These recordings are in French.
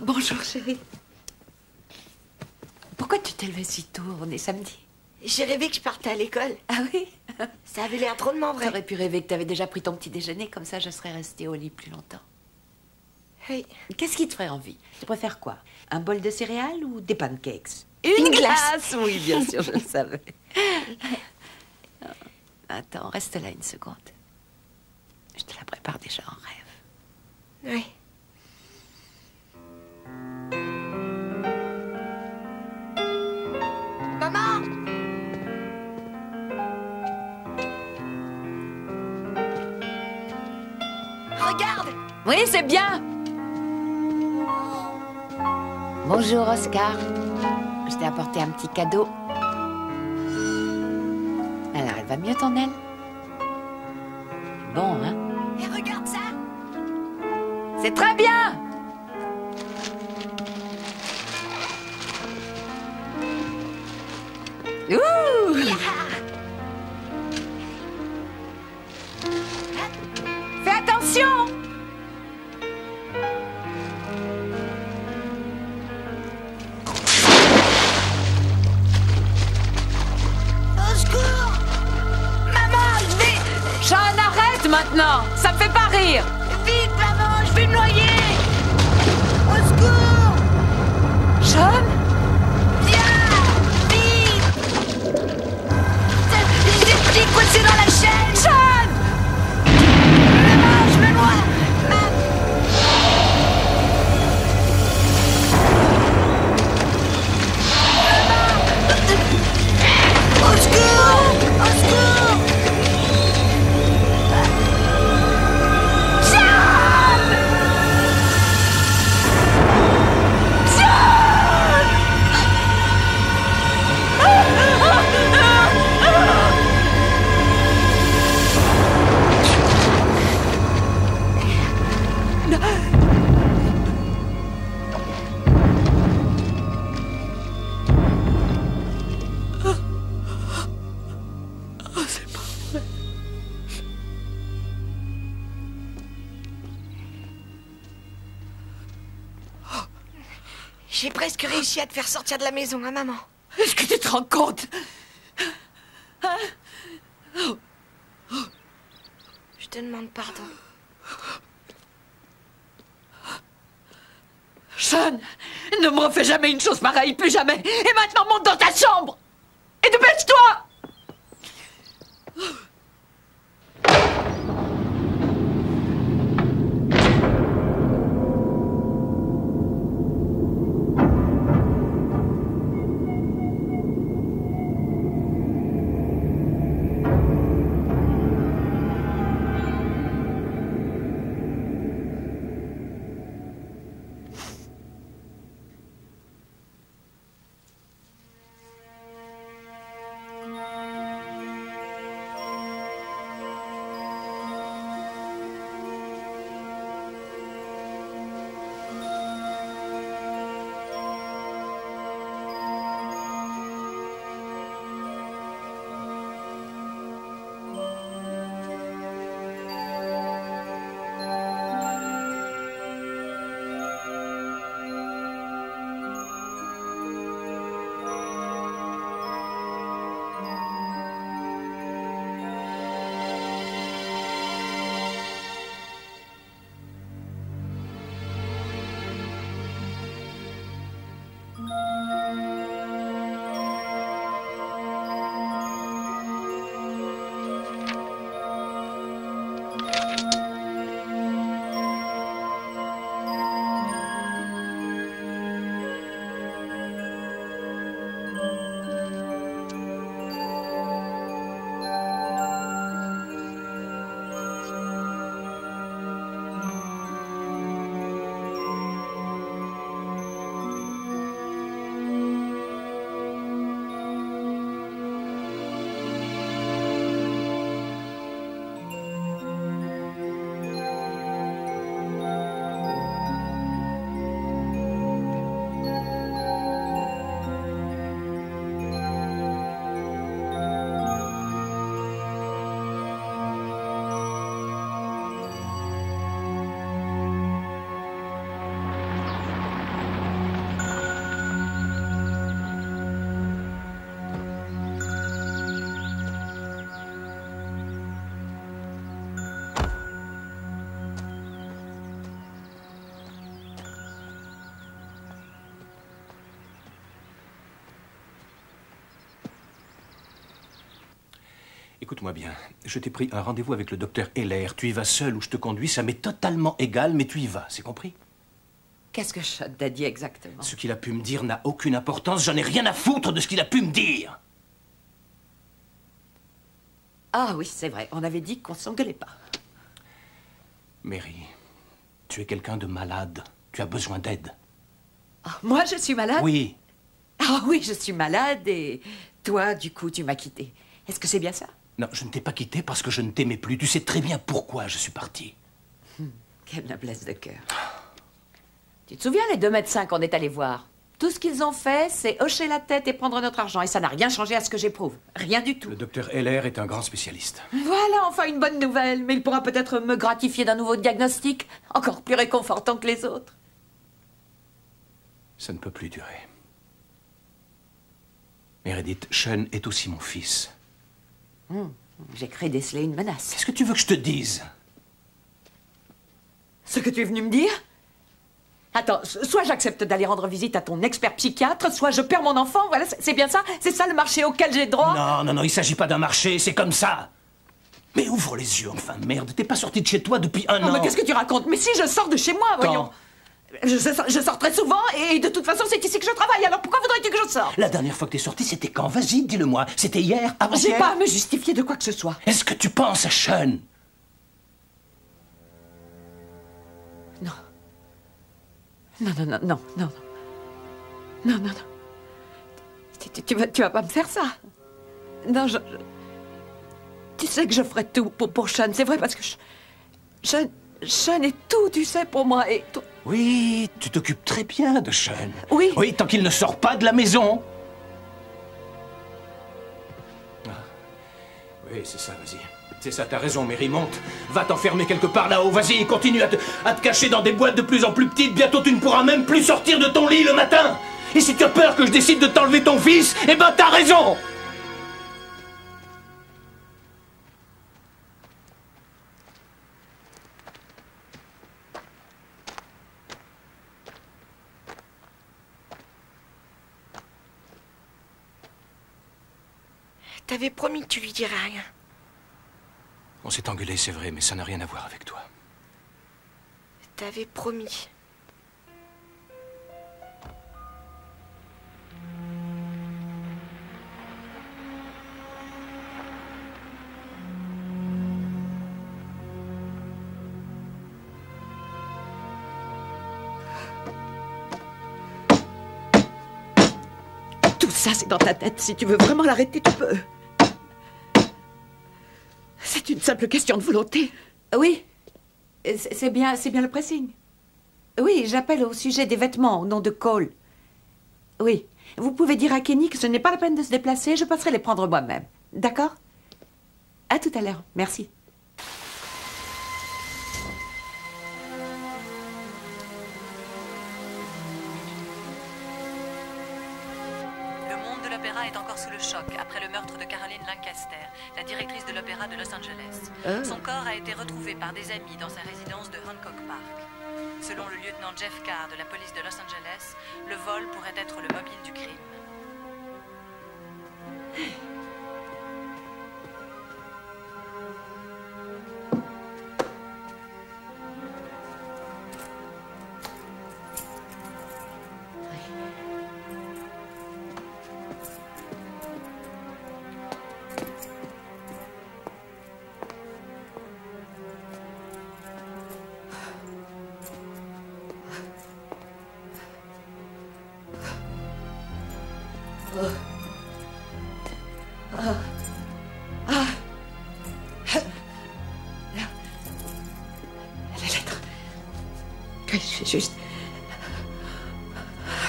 Bonjour, chérie. Pourquoi tu t'es levée si tôt? On est samedi. J'ai rêvé que je partais à l'école. Ah oui? Ça avait l'air drôlement vrai. T'aurais pu rêver que t'avais déjà pris ton petit déjeuner, comme ça je serais restée au lit plus longtemps. Oui. Qu'est-ce qui te ferait envie? Tu préfères quoi? Un bol de céréales ou des pancakes? Une glace. Oui, bien sûr, je le savais. Attends, reste là une seconde. Je te la prépare déjà en rêve. Oui. Maman! Regarde! Oui, c'est bien. Bonjour, Oscar. Je t'ai apporté un petit cadeau. Alors, elle va mieux, ton aile? Bon, hein? Et regarde ça! C'est très bien! Ouh! Fais attention! Au secours! Maman, je vais... Sean, arrête maintenant! Ça me fait pas rire! Vite, maman, je vais me noyer! Au secours! Sean? Viens! Vite! J'ai coincé dans la chaîne! Sean! Maman, je me noie! Au secours! Au secours! J'ai presque réussi à te faire sortir de la maison, hein, maman? Est-ce que tu te rends compte? Je te demande pardon. Sean, ne me refais jamais une chose pareille, plus jamais. Et maintenant, monte dans ta chambre. Et dépêche-toi. Écoute-moi bien, je t'ai pris un rendez-vous avec le docteur Heller. Tu y vas seul ou je te conduis, ça m'est totalement égal, mais tu y vas, c'est compris? Qu'est-ce que Sean t'a dit exactement? Ce qu'il a pu me dire n'a aucune importance, j'en ai rien à foutre de ce qu'il a pu me dire. Ah oui, c'est vrai, on avait dit qu'on s'engueulait pas. Mary, tu es quelqu'un de malade. Tu as besoin d'aide. Ah, moi, je suis malade? Oui. Ah oui, je suis malade et toi, du coup, tu m'as quitté. Est-ce que c'est bien ça? Non, je ne t'ai pas quitté parce que je ne t'aimais plus. Tu sais très bien pourquoi je suis parti. Quelle noblesse de cœur. Tu te souviens les 2 médecins qu'on est allés voir? Tout ce qu'ils ont fait, c'est hocher la tête et prendre notre argent. Et ça n'a rien changé à ce que j'éprouve. Rien du tout. Le docteur Heller est un grand spécialiste. Voilà, enfin une bonne nouvelle. Mais il pourra peut-être me gratifier d'un nouveau diagnostic, encore plus réconfortant que les autres. Ça ne peut plus durer. Meredith, Sean est aussi mon fils. J'ai cru déceler une menace. Qu'est-ce que tu veux que je te dise? Ce que tu es venu me dire? Attends, soit j'accepte d'aller rendre visite à ton expert psychiatre, soit je perds mon enfant, voilà, c'est bien ça? C'est ça le marché auquel j'ai droit? Non, non, non, il s'agit pas d'un marché, c'est comme ça. Mais ouvre les yeux, enfin, merde, t'es pas sorti de chez toi depuis un an. Non, mais qu'est-ce que tu racontes? Mais si, je sors de chez moi, voyons. Je sors très souvent, et de toute façon, c'est ici que je travaille, alors pourquoi voudrais-tu que je sorte? La dernière fois que t'es sorti, c'était quand? Vas-y, dis-le-moi. C'était hier, avant-hier? J'ai pas à me justifier de quoi que ce soit. Est-ce que tu penses à Sean? Non. Non, non, non, non, non. Non, non, non. Tu vas pas me faire ça. Non, tu sais que je ferai tout pour Sean, c'est vrai, parce que Sean est tout, tu sais, pour moi, et tout. Oui, tu t'occupes très bien de Sean. Oui. Oui, tant qu'il ne sort pas de la maison. Ah. Oui, c'est ça, vas-y. C'est ça, t'as raison, Mary, monte. Va t'enfermer quelque part là-haut, vas-y, continue à te cacher dans des boîtes de plus en plus petites. Bientôt, tu ne pourras même plus sortir de ton lit le matin. Et si tu as peur que je décide de t'enlever ton fils, eh ben, t'as raison. T'avais promis que tu lui dirais rien. On s'est engueulé, c'est vrai, mais ça n'a rien à voir avec toi. T'avais promis. Tout ça, c'est dans ta tête. Si tu veux vraiment l'arrêter, tu peux. C'est une simple question de volonté. Oui, c'est bien le pressing. Oui, j'appelle au sujet des vêtements au nom de Cole. Oui, vous pouvez dire à Kenny que ce n'est pas la peine de se déplacer, je passerai les prendre moi-même. D'accord? À tout à l'heure, merci. Le monde de l'opéra est encore sous le choc après le meurtre de Caroline Lancaster, la directrice de l'opéra de Los Angeles. Son corps a été retrouvé par des amis dans sa résidence de Hancock Park. Selon le lieutenant Jeff Carr de la police de Los Angeles, le vol pourrait être le mobile du crime. Les lettres. Oui, je vais juste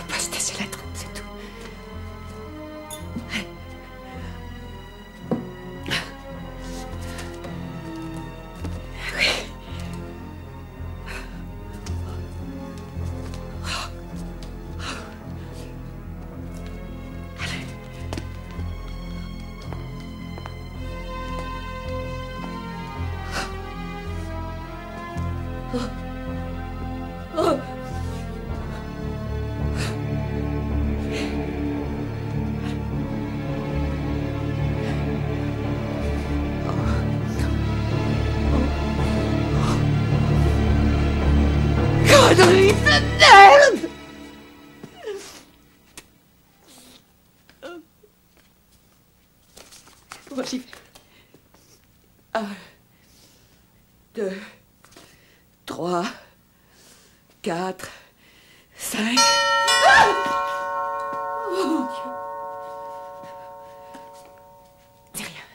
poster ces lettres, c'est tout. Oui. Bordel de merde! Bon, j'y vais. 1, 2, 3, 4, 5. Oh mon Dieu. C'est rien.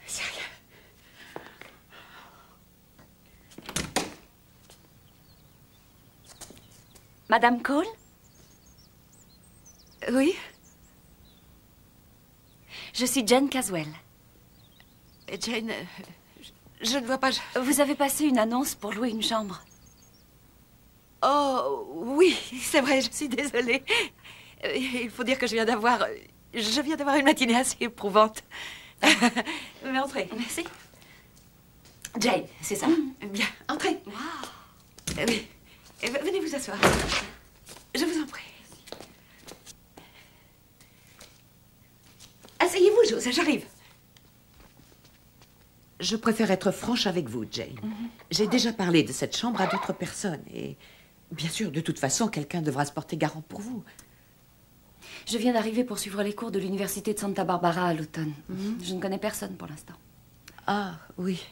C'est rien. Madame Cole? Oui? Je suis Jane Caswell. Jane, je ne vois pas... Vous avez passé une annonce pour louer une chambre. Oh, oui, c'est vrai, je suis désolée. Il faut dire que je viens d'avoir une matinée assez éprouvante. Mais entrez. Merci. Jane, c'est ça? Bien, entrez. Wow. Oui. Venez vous asseoir. Je vous en prie. Asseyez-vous, Jose, j'arrive. Je préfère être franche avec vous, Jane. J'ai déjà parlé de cette chambre à d'autres personnes et... Bien sûr, de toute façon, quelqu'un devra se porter garant pour vous. Je viens d'arriver pour suivre les cours de l'université de Santa Barbara à l'automne. Je ne connais personne pour l'instant. Ah, oui.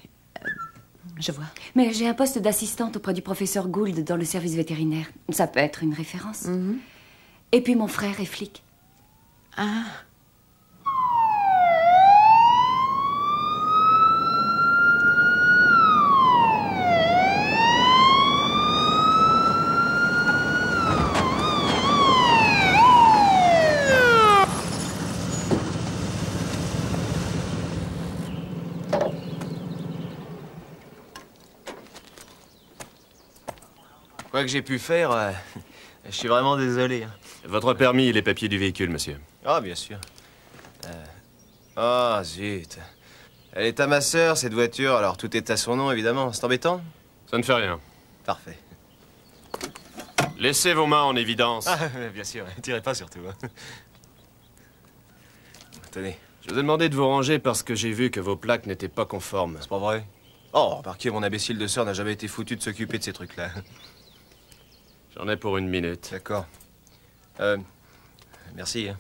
Je vois. Mais j'ai un poste d'assistante auprès du professeur Gould dans le service vétérinaire. Ça peut être une référence. Et puis mon frère est flic. Ah. Quoi que j'ai pu faire, je suis vraiment désolé. Votre permis et les papiers du véhicule, monsieur. Ah, bien sûr. Oh, zut. Elle est à ma sœur, cette voiture, alors tout est à son nom, évidemment. C'est embêtant? Ça ne fait rien. Parfait. Laissez vos mains en évidence. Ah, bien sûr, tirez pas surtout. Tenez. Je vous ai demandé de vous ranger parce que j'ai vu que vos plaques n'étaient pas conformes. C'est pas vrai? Oh, remarquez, mon imbécile de sœur n'a jamais été foutu de s'occuper de ces trucs-là. J'en ai pour 1 minute. D'accord. Merci.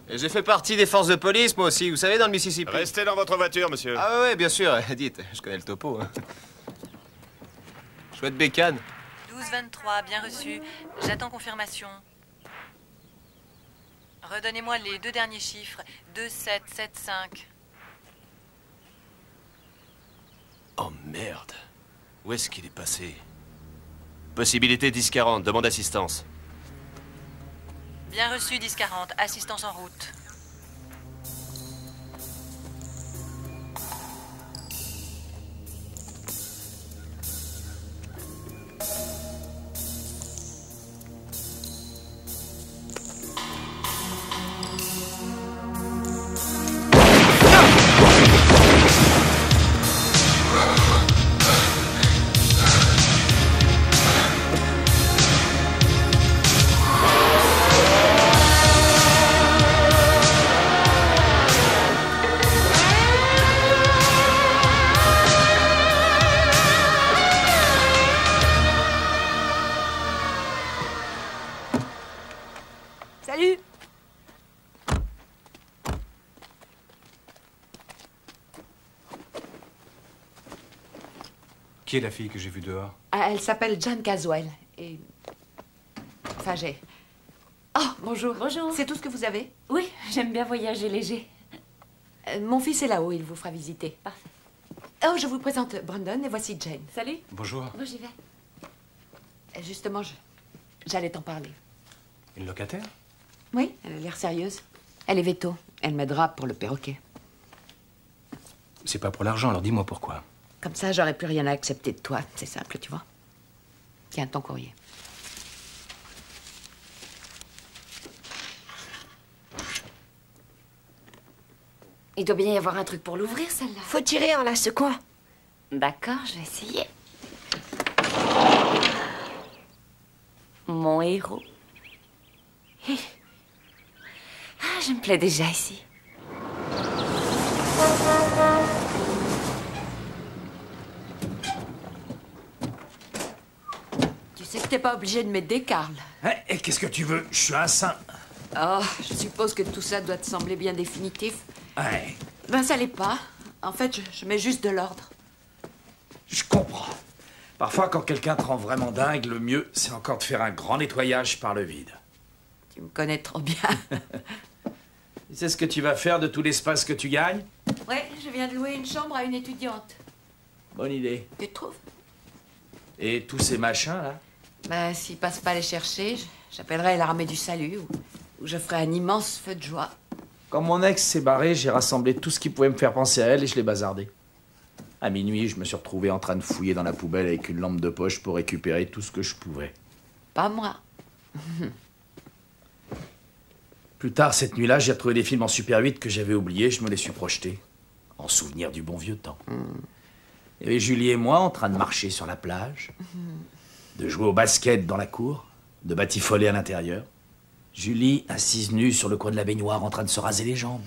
Et j'ai fait partie des forces de police, moi aussi, vous savez, dans le Mississippi. Restez dans votre voiture, monsieur. Ah ouais, bien sûr. Dites, je connais le topo. Chouette bécane. 12-23, bien reçu. J'attends confirmation. Redonnez-moi les 2 derniers chiffres. 2775. Oh merde. Où est-ce qu'il est passé? Possibilité 10-40, demande assistance. Bien reçu, 10-40. Assistance en route. Salut. Qui est la fille que j'ai vue dehors? Ah, elle s'appelle Jane Caswell. Et... Enfin, j'ai... Oh, bonjour. Bonjour. C'est tout ce que vous avez? Oui, j'aime bien voyager léger. Mon fils est là-haut, il vous fera visiter. Parfait. Oh, je vous présente Brandon et voici Jane. Salut. Bonjour. Bon, j'y vais. Justement, j'allais t'en parler. Une locataire? Oui, elle a l'air sérieuse. Elle est veto. Elle m'aidera pour le perroquet. C'est pas pour l'argent, alors dis-moi pourquoi. Comme ça, j'aurais plus rien à accepter de toi. C'est simple, tu vois. Tiens, ton courrier. Il doit bien y avoir un truc pour l'ouvrir, celle-là. Faut tirer en la secouant. D'accord, je vais essayer. Mon héros. Ah, je me plais déjà ici. sais que t'es pas obligé de m'aider, Karl. Et qu'est-ce que tu veux? Je suis un saint. Oh, je suppose que tout ça doit te sembler bien définitif. Ouais, Ben, ça l'est pas. En fait, je mets juste de l'ordre. je comprends. Parfois, quand quelqu'un te rend vraiment dingue, le mieux, c'est encore de faire un grand nettoyage par le vide. Tu me connais trop bien. Tu sais ce que tu vas faire de tout l'espace que tu gagnes? Ouais, je viens de louer une chambre à une étudiante. Bonne idée. Tu trouves? Et tous ces machins, là? Ben, s'ils passent pas les chercher, j'appellerai l'armée du salut ou je ferai un immense feu de joie. Quand mon ex s'est barré, j'ai rassemblé tout ce qui pouvait me faire penser à elle et je l'ai bazardé. À minuit, je me suis retrouvé en train de fouiller dans la poubelle avec une lampe de poche pour récupérer tout ce que je pouvais. Pas moi. Plus tard, cette nuit-là, j'ai retrouvé des films en Super 8 que j'avais oubliés, je me les suis projetés. En souvenir du bon vieux temps. Il y avait Julie et moi en train de marcher sur la plage, de jouer au basket dans la cour, de batifoler à l'intérieur. Julie assise nue sur le coin de la baignoire en train de se raser les jambes.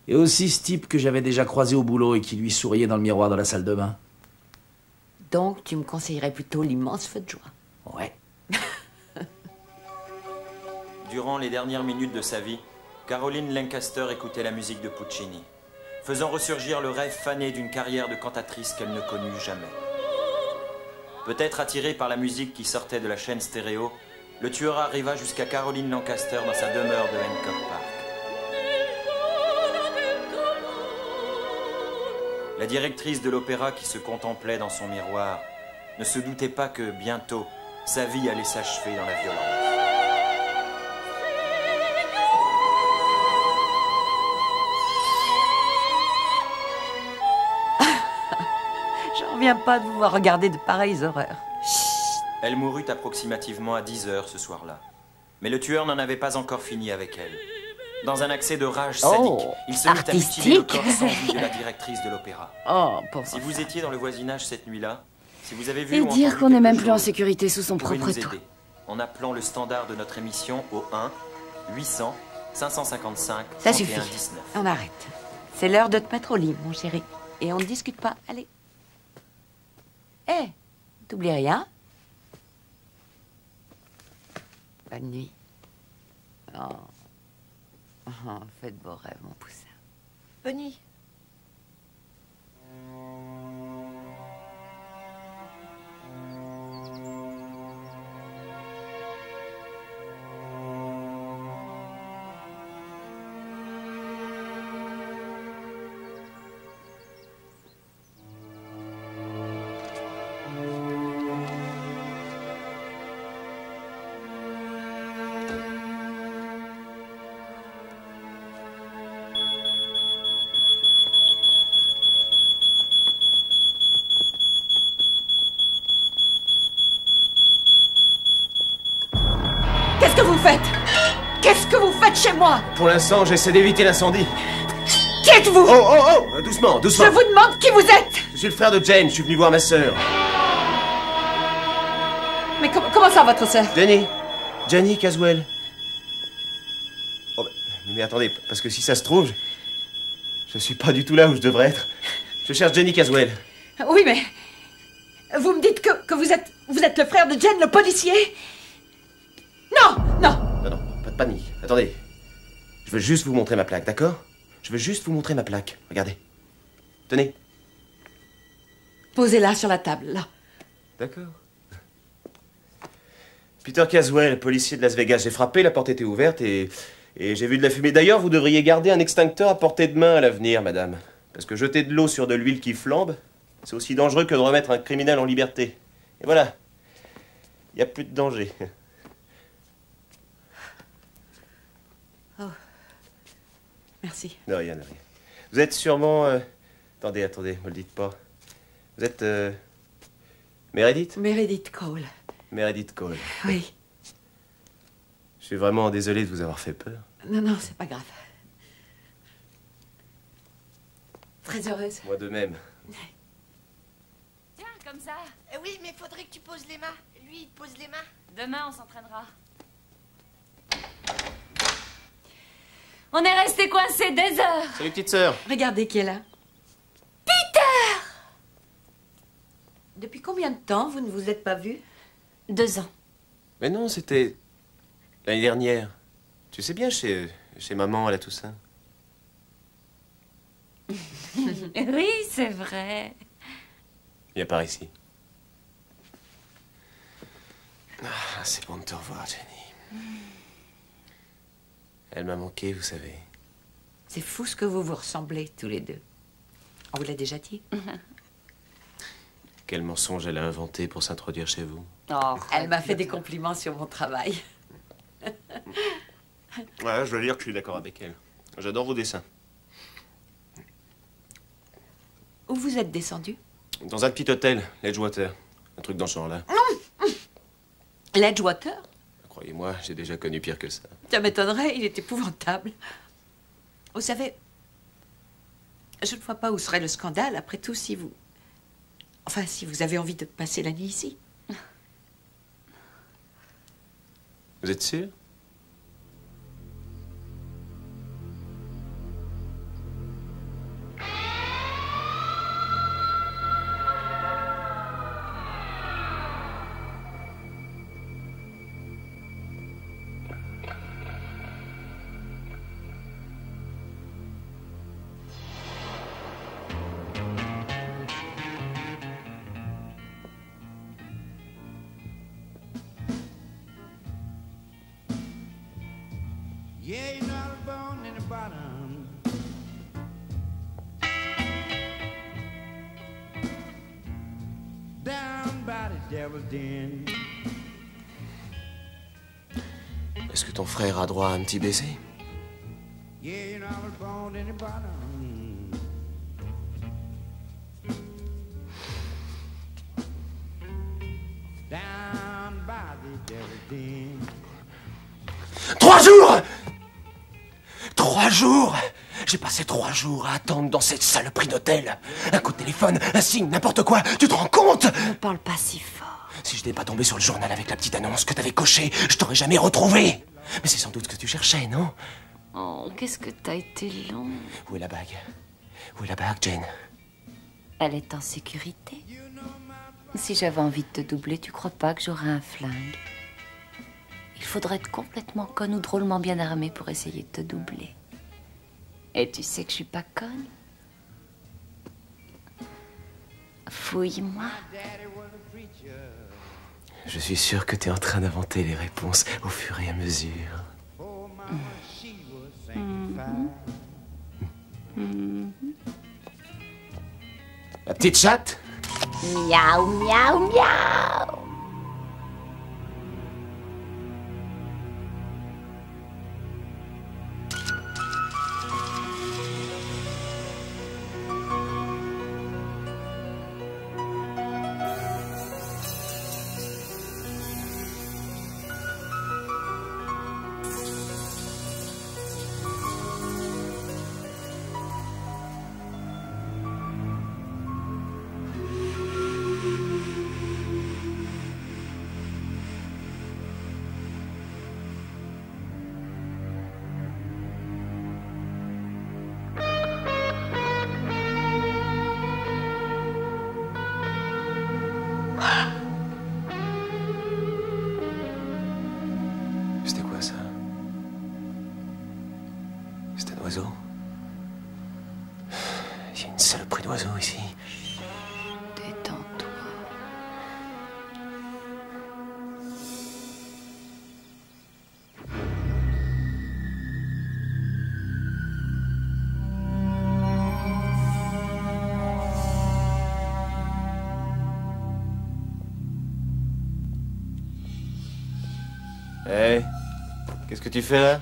Et aussi ce type que j'avais déjà croisé au boulot et qui lui souriait dans le miroir de la salle de bain. Donc, tu me conseillerais plutôt l'immense feu de joie. Ouais. Durant les dernières minutes de sa vie, Caroline Lancaster écoutait la musique de Puccini, faisant ressurgir le rêve fané d'une carrière de cantatrice qu'elle ne connut jamais. Peut-être attiré par la musique qui sortait de la chaîne stéréo, le tueur arriva jusqu'à Caroline Lancaster dans sa demeure de Hancock Park. La directrice de l'opéra qui se contemplait dans son miroir ne se doutait pas que, bientôt, sa vie allait s'achever dans la violence. J'en reviens pas de vous voir regarder de pareilles horreurs. Elle mourut approximativement à 10 heures ce soir-là. Mais le tueur n'en avait pas encore fini avec elle. Dans un accès de rage sadique, il se mit à mutiler le corps sans vie de la directrice de l'opéra. Oh, pauvre. Si vous étiez dans le voisinage cette nuit-là, si vous avez vu Et ou dire entendu qu'on n'est quelque même plus en chose, sécurité sous son vous pouvez propre nous toit. aider en appelant le standard de notre émission au 1 800 555 Ça suffit. 31 19. On arrête. C'est l'heure de te mettre au lit, mon chéri. Et on ne discute pas. Allez. Hé, t'oublies rien? Bonne nuit. Oh. Oh, faites beaux rêves, mon poussin. Bonne nuit. Qu'est-ce que vous faites? Qu'est-ce que vous faites chez moi? Pour l'instant, j'essaie d'éviter l'incendie. Qui êtes-vous? Oh, doucement, doucement. Je vous demande qui vous êtes! Je suis le frère de Jane, je suis venu voir ma sœur. Mais comment ça, votre sœur? Jenny Caswell. Oh, mais attendez, parce que si ça se trouve, je suis pas du tout là où je devrais être. Je cherche Jenny Caswell. Oui, mais... Vous me dites que vous êtes le frère de Jane, le policier? Non, non. Non, pas de panique. Attendez. Je veux juste vous montrer ma plaque, d'accord? Je veux juste vous montrer ma plaque. Regardez. Tenez. Posez-la sur la table, là. D'accord. Peter Caswell, policier de Las Vegas. J'ai frappé, la porte était ouverte et j'ai vu de la fumée. D'ailleurs, vous devriez garder un extincteur à portée de main à l'avenir, madame. Parce que jeter de l'eau sur de l'huile qui flambe, c'est aussi dangereux que de remettre un criminel en liberté. Et voilà. Il n'y a plus de danger. Oh. Merci. De rien, de rien. Vous êtes sûrement... Attendez, me le dites pas. Vous êtes... Meredith? Meredith Cole. Meredith Cole. Oui. Je suis vraiment désolé de vous avoir fait peur. Non, c'est pas grave. Très heureuse. Moi de même. Tiens, comme ça. Oui, mais faudrait que tu poses les mains. Lui, il te pose les mains. Demain, on s'entraînera. On est resté coincés des heures. Salut, petite sœur. Regardez qui est là. Peter! Depuis combien de temps vous ne vous êtes pas vus? 2 ans. Mais non, c'était l'année dernière. Tu sais bien, chez maman à la Toussaint. Oui, c'est vrai. Viens par ici. Ah, c'est bon de te revoir, Jenny. Elle m'a manqué, vous savez. C'est fou ce que vous vous ressemblez, tous les deux. On vous l'a déjà dit? Quel mensonge elle a inventé pour s'introduire chez vous? Oh, elle m'a fait des compliments sur mon travail. Ouais, je dois dire que je suis d'accord avec elle. J'adore vos dessins. Où vous êtes descendu? Dans un petit hôtel, l'Edgewater. Un truc dans ce genre-là. L'Edgewater? Croyez-moi, j'ai déjà connu pire que ça. Ça m'étonnerait, il est épouvantable. Vous savez, je ne vois pas où serait le scandale, après tout, si vous... Enfin, si vous avez envie de passer la nuit ici. Vous êtes sûr? Yeah, you're not born in the bottom. Down by the devil's den. Est-ce que ton frère a droit à un petit baiser? Yeah, you're not born in the bottom. Down by the devil's den. 3 jours! 3 jours! J'ai passé 3 jours à attendre dans cette saloperie d'hôtel. Un coup de téléphone, un signe, n'importe quoi. Tu te rends compte? Ne parle pas si fort. Si je n'étais pas tombé sur le journal avec la petite annonce que t'avais cochée, je t'aurais jamais retrouvé. Mais c'est sans doute ce que tu cherchais, non? Oh, qu'est-ce que t'as été long. Où est la bague? Où est la bague, Jane? Elle est en sécurité. Si j'avais envie de te doubler, tu crois pas que j'aurais un flingue? Il faudrait être complètement conne ou drôlement bien armé pour essayer de te doubler. Et tu sais que je suis pas conne. Fouille-moi. Je suis sûr que t'es en train d'inventer les réponses au fur et à mesure. La petite chatte? Miaou, miaou, miaou. C'était quoi ça? C'est un oiseau? Il y a une saloperie d'oiseaux ici. Détends-toi. Hé, qu'est-ce que tu fais là?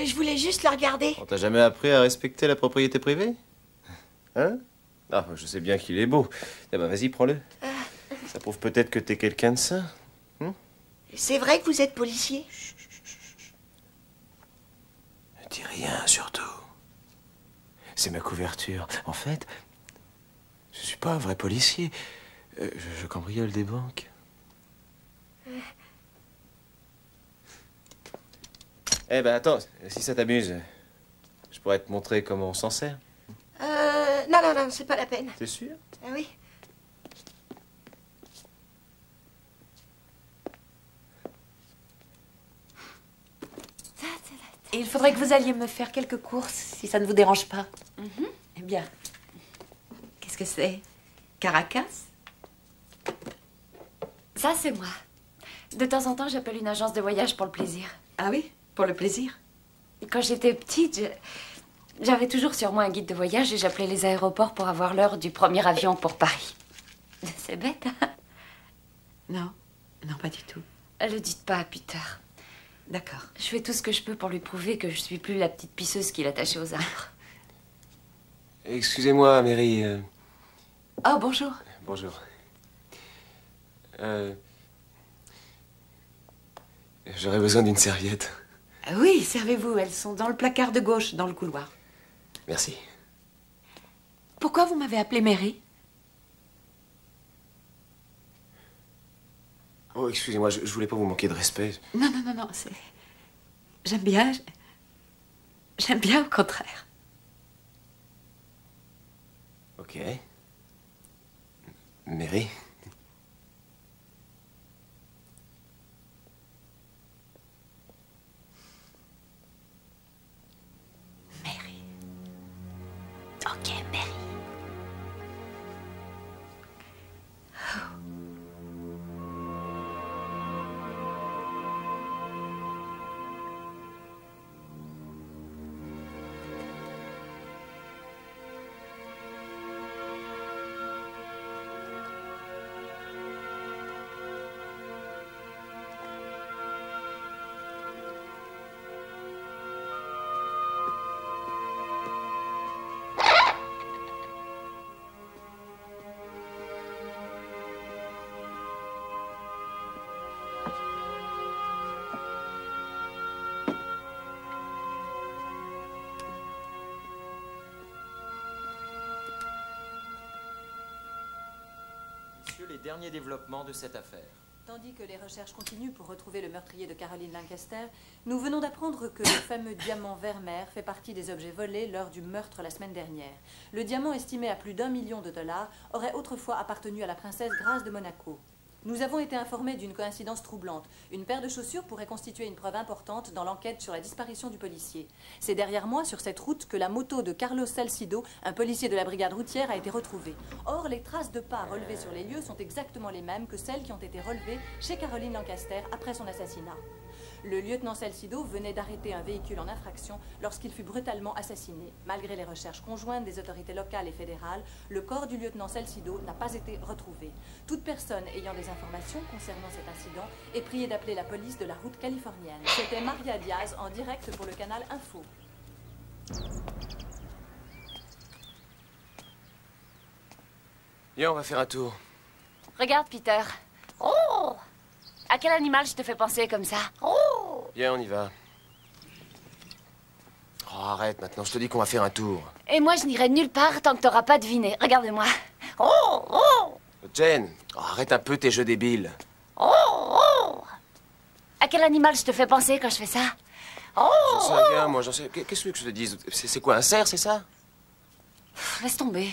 Je voulais juste le regarder. On t'a jamais appris à respecter la propriété privée? Hein? Ah, je sais bien qu'il est beau. Eh ben, vas-y, prends-le. Ça prouve peut-être que t'es quelqu'un de ça. C'est vrai que vous êtes policier? Ne dis rien, surtout. C'est ma couverture. En fait, je suis pas un vrai policier. Je cambriole des banques. Eh ben, attends, si ça t'amuse, je pourrais te montrer comment on s'en sert. Non, c'est pas la peine. T'es sûr? Ah oui. Et il faudrait que vous alliez me faire quelques courses, si ça ne vous dérange pas. Eh bien, qu'est-ce que c'est? Caracas? Ça, c'est moi. De temps en temps, j'appelle une agence de voyage pour le plaisir. Ah oui? Pour le plaisir? Quand j'étais petite, j'avais toujours sur moi un guide de voyage et j'appelais les aéroports pour avoir l'heure du premier avion pour Paris. C'est bête, hein? Non, non, pas du tout. Le dites pas à Peter. D'accord. Je fais tout ce que je peux pour lui prouver que je suis plus la petite pisseuse qu'il attachait aux arbres. Excusez-moi, Mary. Oh, bonjour. Bonjour. J'aurais besoin d'une serviette. Oui, servez-vous. Elles sont dans le placard de gauche, dans le couloir. Merci. Pourquoi vous m'avez appelée Mary? Oh, excusez-moi, je voulais pas vous manquer de respect. Non, non, non, non, c'est... J'aime bien, j'aime bien au contraire. Ok. Mary. Mary. Ok, Mary. Les derniers développements de cette affaire. Tandis que les recherches continuent pour retrouver le meurtrier de Caroline Lancaster, nous venons d'apprendre que le fameux diamant Vermeer fait partie des objets volés lors du meurtre la semaine dernière. Le diamant, estimé à plus d'1 million de dollars, aurait autrefois appartenu à la princesse Grâce de Monaco. Nous avons été informés d'une coïncidence troublante. Une paire de chaussures pourrait constituer une preuve importante dans l'enquête sur la disparition du policier. C'est derrière moi, sur cette route, que la moto de Carlos Salcido, un policier de la brigade routière, a été retrouvée. Or, les traces de pas relevées sur les lieux sont exactement les mêmes que celles qui ont été relevées chez Caroline Lancaster après son assassinat. Le lieutenant Salcido venait d'arrêter un véhicule en infraction lorsqu'il fut brutalement assassiné. Malgré les recherches conjointes des autorités locales et fédérales, le corps du lieutenant Salcido n'a pas été retrouvé. Toute personne ayant des informations concernant cet incident est priée d'appeler la police de la route californienne. C'était Maria Diaz en direct pour le canal Info. Viens, on va faire un tour. Regarde, Peter. Oh! À quel animal je te fais penser comme ça? Oh! Viens, on y va. Oh, arrête, maintenant, je te dis qu'on va faire un tour. Et moi, je n'irai nulle part tant que t'auras pas deviné. Regarde-moi. Oh! Oh! Jane, oh, arrête un peu tes jeux débiles. Oh! Oh! À quel animal je te fais penser quand je fais ça? Oh! J'en sais rien, moi, j'en sais... Qu'est-ce que tu veux que je te dise? C'est quoi, un cerf, c'est ça? Laisse tomber.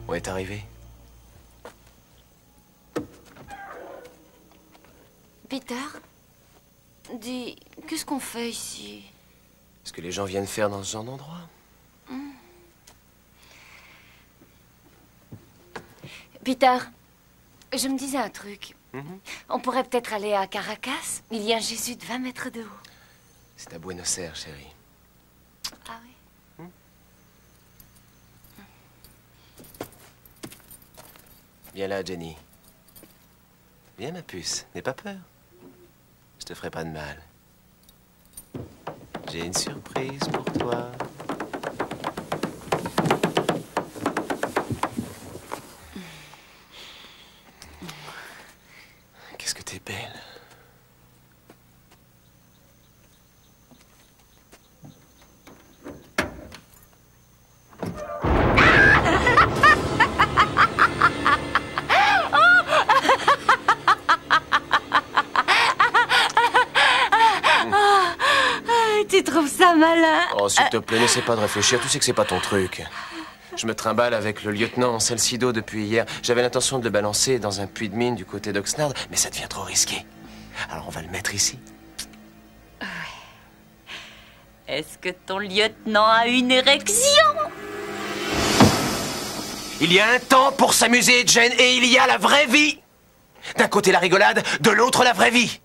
On est arrivé. Peter, dis, qu'est-ce qu'on fait ici? Ce que les gens viennent faire dans ce genre d'endroit. Peter, je me disais un truc. On pourrait peut-être aller à Caracas. Il y a un Jésus de 20 mètres de haut. C'est à Buenos Aires, chérie. Ah oui? Viens là, Jenny. Viens, ma puce. N'aie pas peur. Je te ferai pas de mal. J'ai une surprise pour toi. Oh, s'il te plaît, n'essaie pas de réfléchir. Tu sais que c'est pas ton truc. Je me trimballe avec le lieutenant Salcido depuis hier. J'avais l'intention de le balancer dans un puits de mine du côté d'Oxnard, mais ça devient trop risqué. Alors on va le mettre ici. Ouais. Est-ce que ton lieutenant a une érection? Il y a un temps pour s'amuser, Jane, et il y a la vraie vie. D'un côté la rigolade, de l'autre la vraie vie.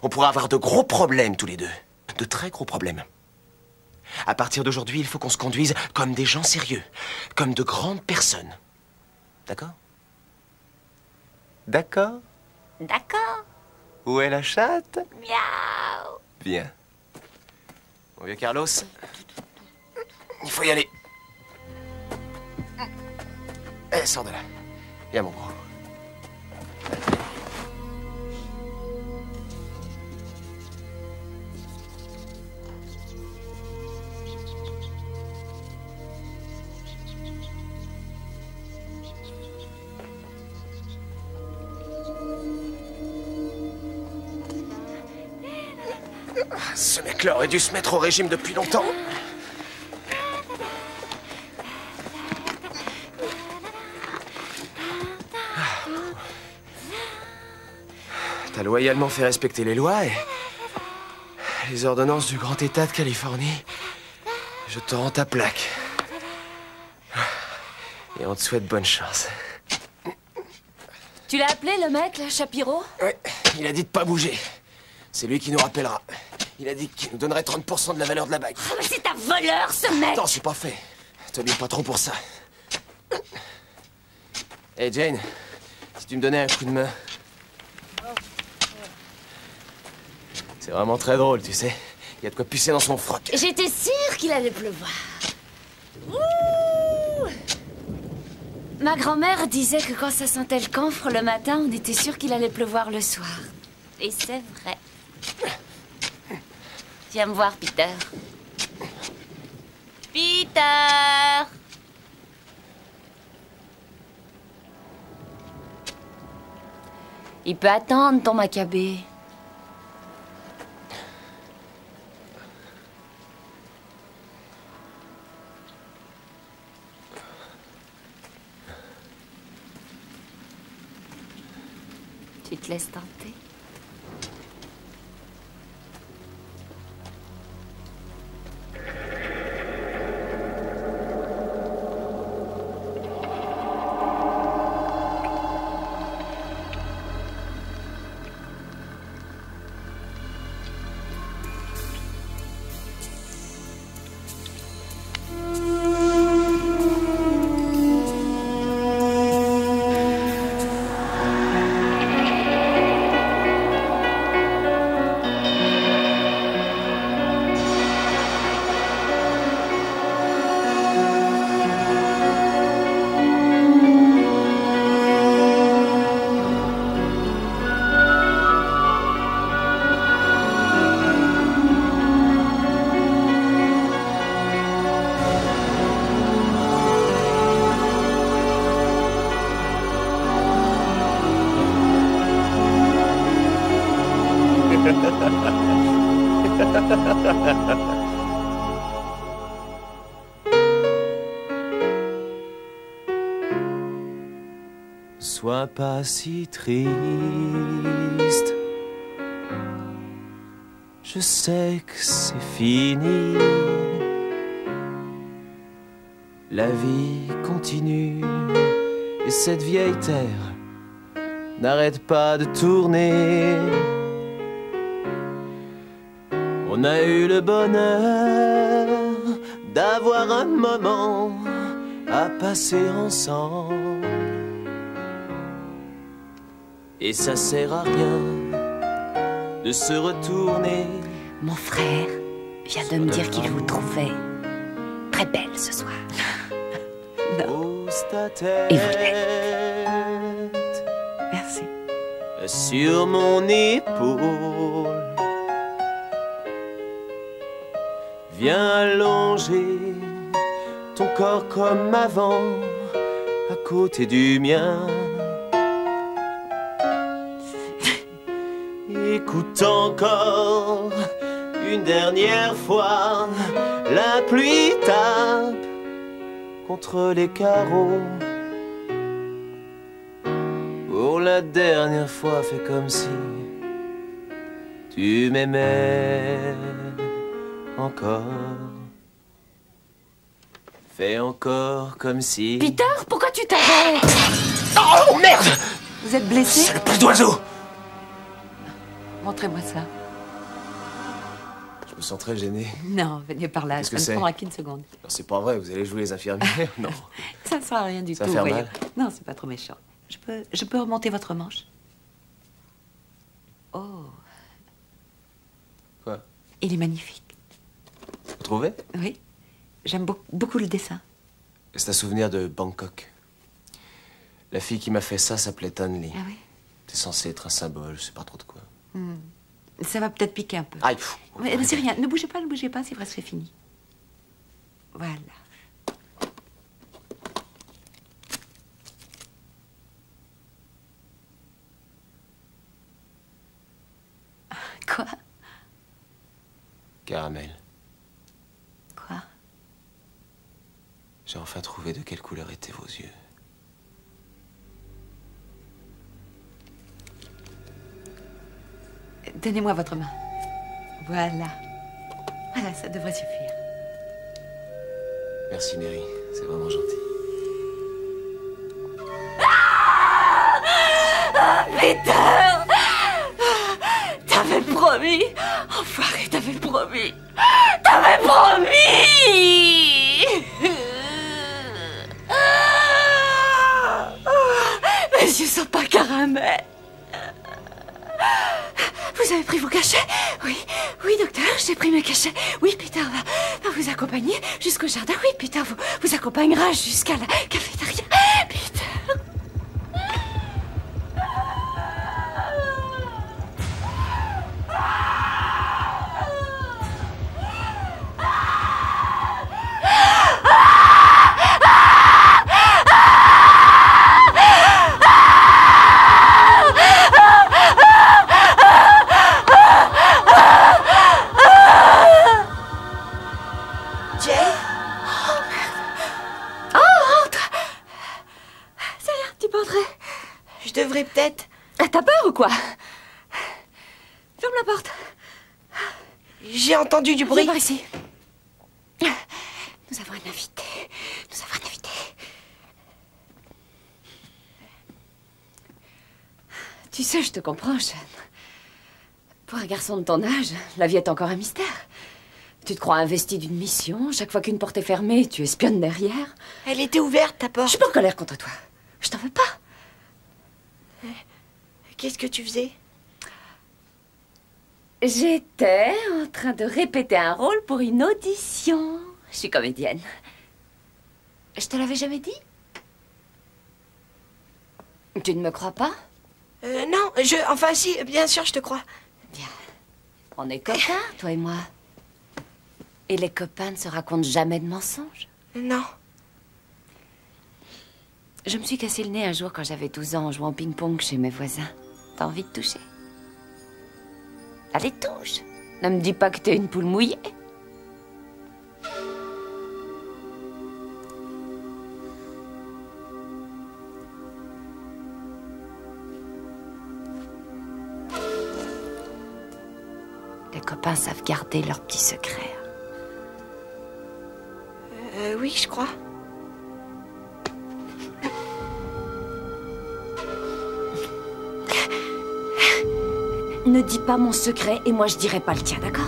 On pourra avoir de gros problèmes tous les deux. De très gros problèmes. À partir d'aujourd'hui, il faut qu'on se conduise comme des gens sérieux. Comme de grandes personnes. D'accord? D'accord? D'accord. Où est la chatte? Miaou. Bien. Mon vieux Carlos, il faut y aller. Eh, sors de là. Viens, mon gros. Ce mec-là aurait dû se mettre au régime depuis longtemps. T'as loyalement fait respecter les lois et les ordonnances du grand État de Californie. Je te rends ta plaque. Et on te souhaite bonne chance. Tu l'as appelé, le mec, là, Shapiro? Ouais, il a dit de pas bouger. C'est lui qui nous rappellera. Il a dit qu'il nous donnerait 30% de la valeur de la bague. Oh, mais c'est un voleur, ce mec! Non, c'est pas fait. Te dis pas trop pour ça. Hey Jane, si tu me donnais un coup de main. C'est vraiment très drôle, tu sais. Il y a de quoi pisser dans son froc. J'étais sûre qu'il allait pleuvoir. Ouh! Ma grand-mère disait que quand ça sentait le camphre le matin, on était sûr qu'il allait pleuvoir le soir. Et c'est vrai. Viens me voir, Peter. Peter! Il peut attendre, ton Maccabée. Tu te laisses tenter? Sois pas si triste. Je sais que c'est fini. La vie continue et cette vieille terre n'arrête pas de tourner. On a eu le bonheur d'avoir un moment à passer ensemble. Et ça sert à rien de se retourner. Mon frère vient de me dire qu'il vous trouvait très belle ce soir. Non. Et vous l'êtes. Merci. Sur mon épaule, viens allonger ton corps comme avant, à côté du mien. Écoute encore Une dernière fois, la pluie tape contre les carreaux. Pour la dernière fois, fais comme si tu m'aimais encore. Fais encore comme si... Peter, pourquoi tu t'arrêtes? Oh merde! Vous êtes blessé? C'est le plus d'oiseau! Montrez-moi ça. Je me sens très gêné. Non, venez par là. Qu'est-ce que ça c'est? ne prendra qu'une seconde. Non, c'est pas vrai, vous allez jouer les infirmières? Non. Ça ne sert à rien du Ça tout. va faire voyez. mal? Non, c'est pas trop méchant. Je peux remonter votre manche? Oh. Quoi? Il est magnifique. Vous trouvez? Oui. J'aime beaucoup le dessin. C'est un souvenir de Bangkok. La fille qui m'a fait ça s'appelait Tan Lee. Ah oui? C'est censé être un symbole, je sais pas trop de quoi. Ça va peut-être piquer un peu. Aïe! Mais c'est rien. Ne bougez pas, c'est presque fini. Voilà. Quoi? Caramel. Quoi? J'ai enfin trouvé de quelle couleur étaient vos yeux. Donnez-moi votre main. Voilà. Voilà, ça devrait suffire. Merci, Mary. C'est vraiment gentil. Peter! T'avais promis! Enfoiré, t'avais promis! T'avais promis! Mes yeux sont pas caramel. Vous avez pris vos cachets? Oui, oui, docteur, j'ai pris mes cachets. Oui, Peter va vous accompagner jusqu'au jardin. Oui, Peter vous accompagnera jusqu'à la cafétéria. Peter! Peut-être. T'as peur ou quoi? Ferme la porte. J'ai entendu du bruit. Viens par ici. Nous avons un invité. Nous avons un invité. Tu sais, je te comprends, Sean. Pour un garçon de ton âge, la vie est encore un mystère. Tu te crois investi d'une mission. Chaque fois qu'une porte est fermée, tu espionnes derrière. Elle était ouverte, ta porte. Je suis pas en colère contre toi. Je t'en veux pas. Qu'est-ce que tu faisais? J'étais en train de répéter un rôle pour une audition. Je suis comédienne. Je te l'avais jamais dit? Tu ne me crois pas? Non, enfin si, bien sûr, je te crois. Bien. On est copains, toi et moi. Et les copains ne se racontent jamais de mensonges? Non. Je me suis cassé le nez un jour quand j'avais 12 ans en jouant au ping-pong chez mes voisins. T'as envie de toucher? Allez, touche. Ne me dis pas que t'es une poule mouillée. Les copains savent garder leurs petits secrets. Oui, je crois. Ne dis pas mon secret et moi je dirai pas le tien, d'accord?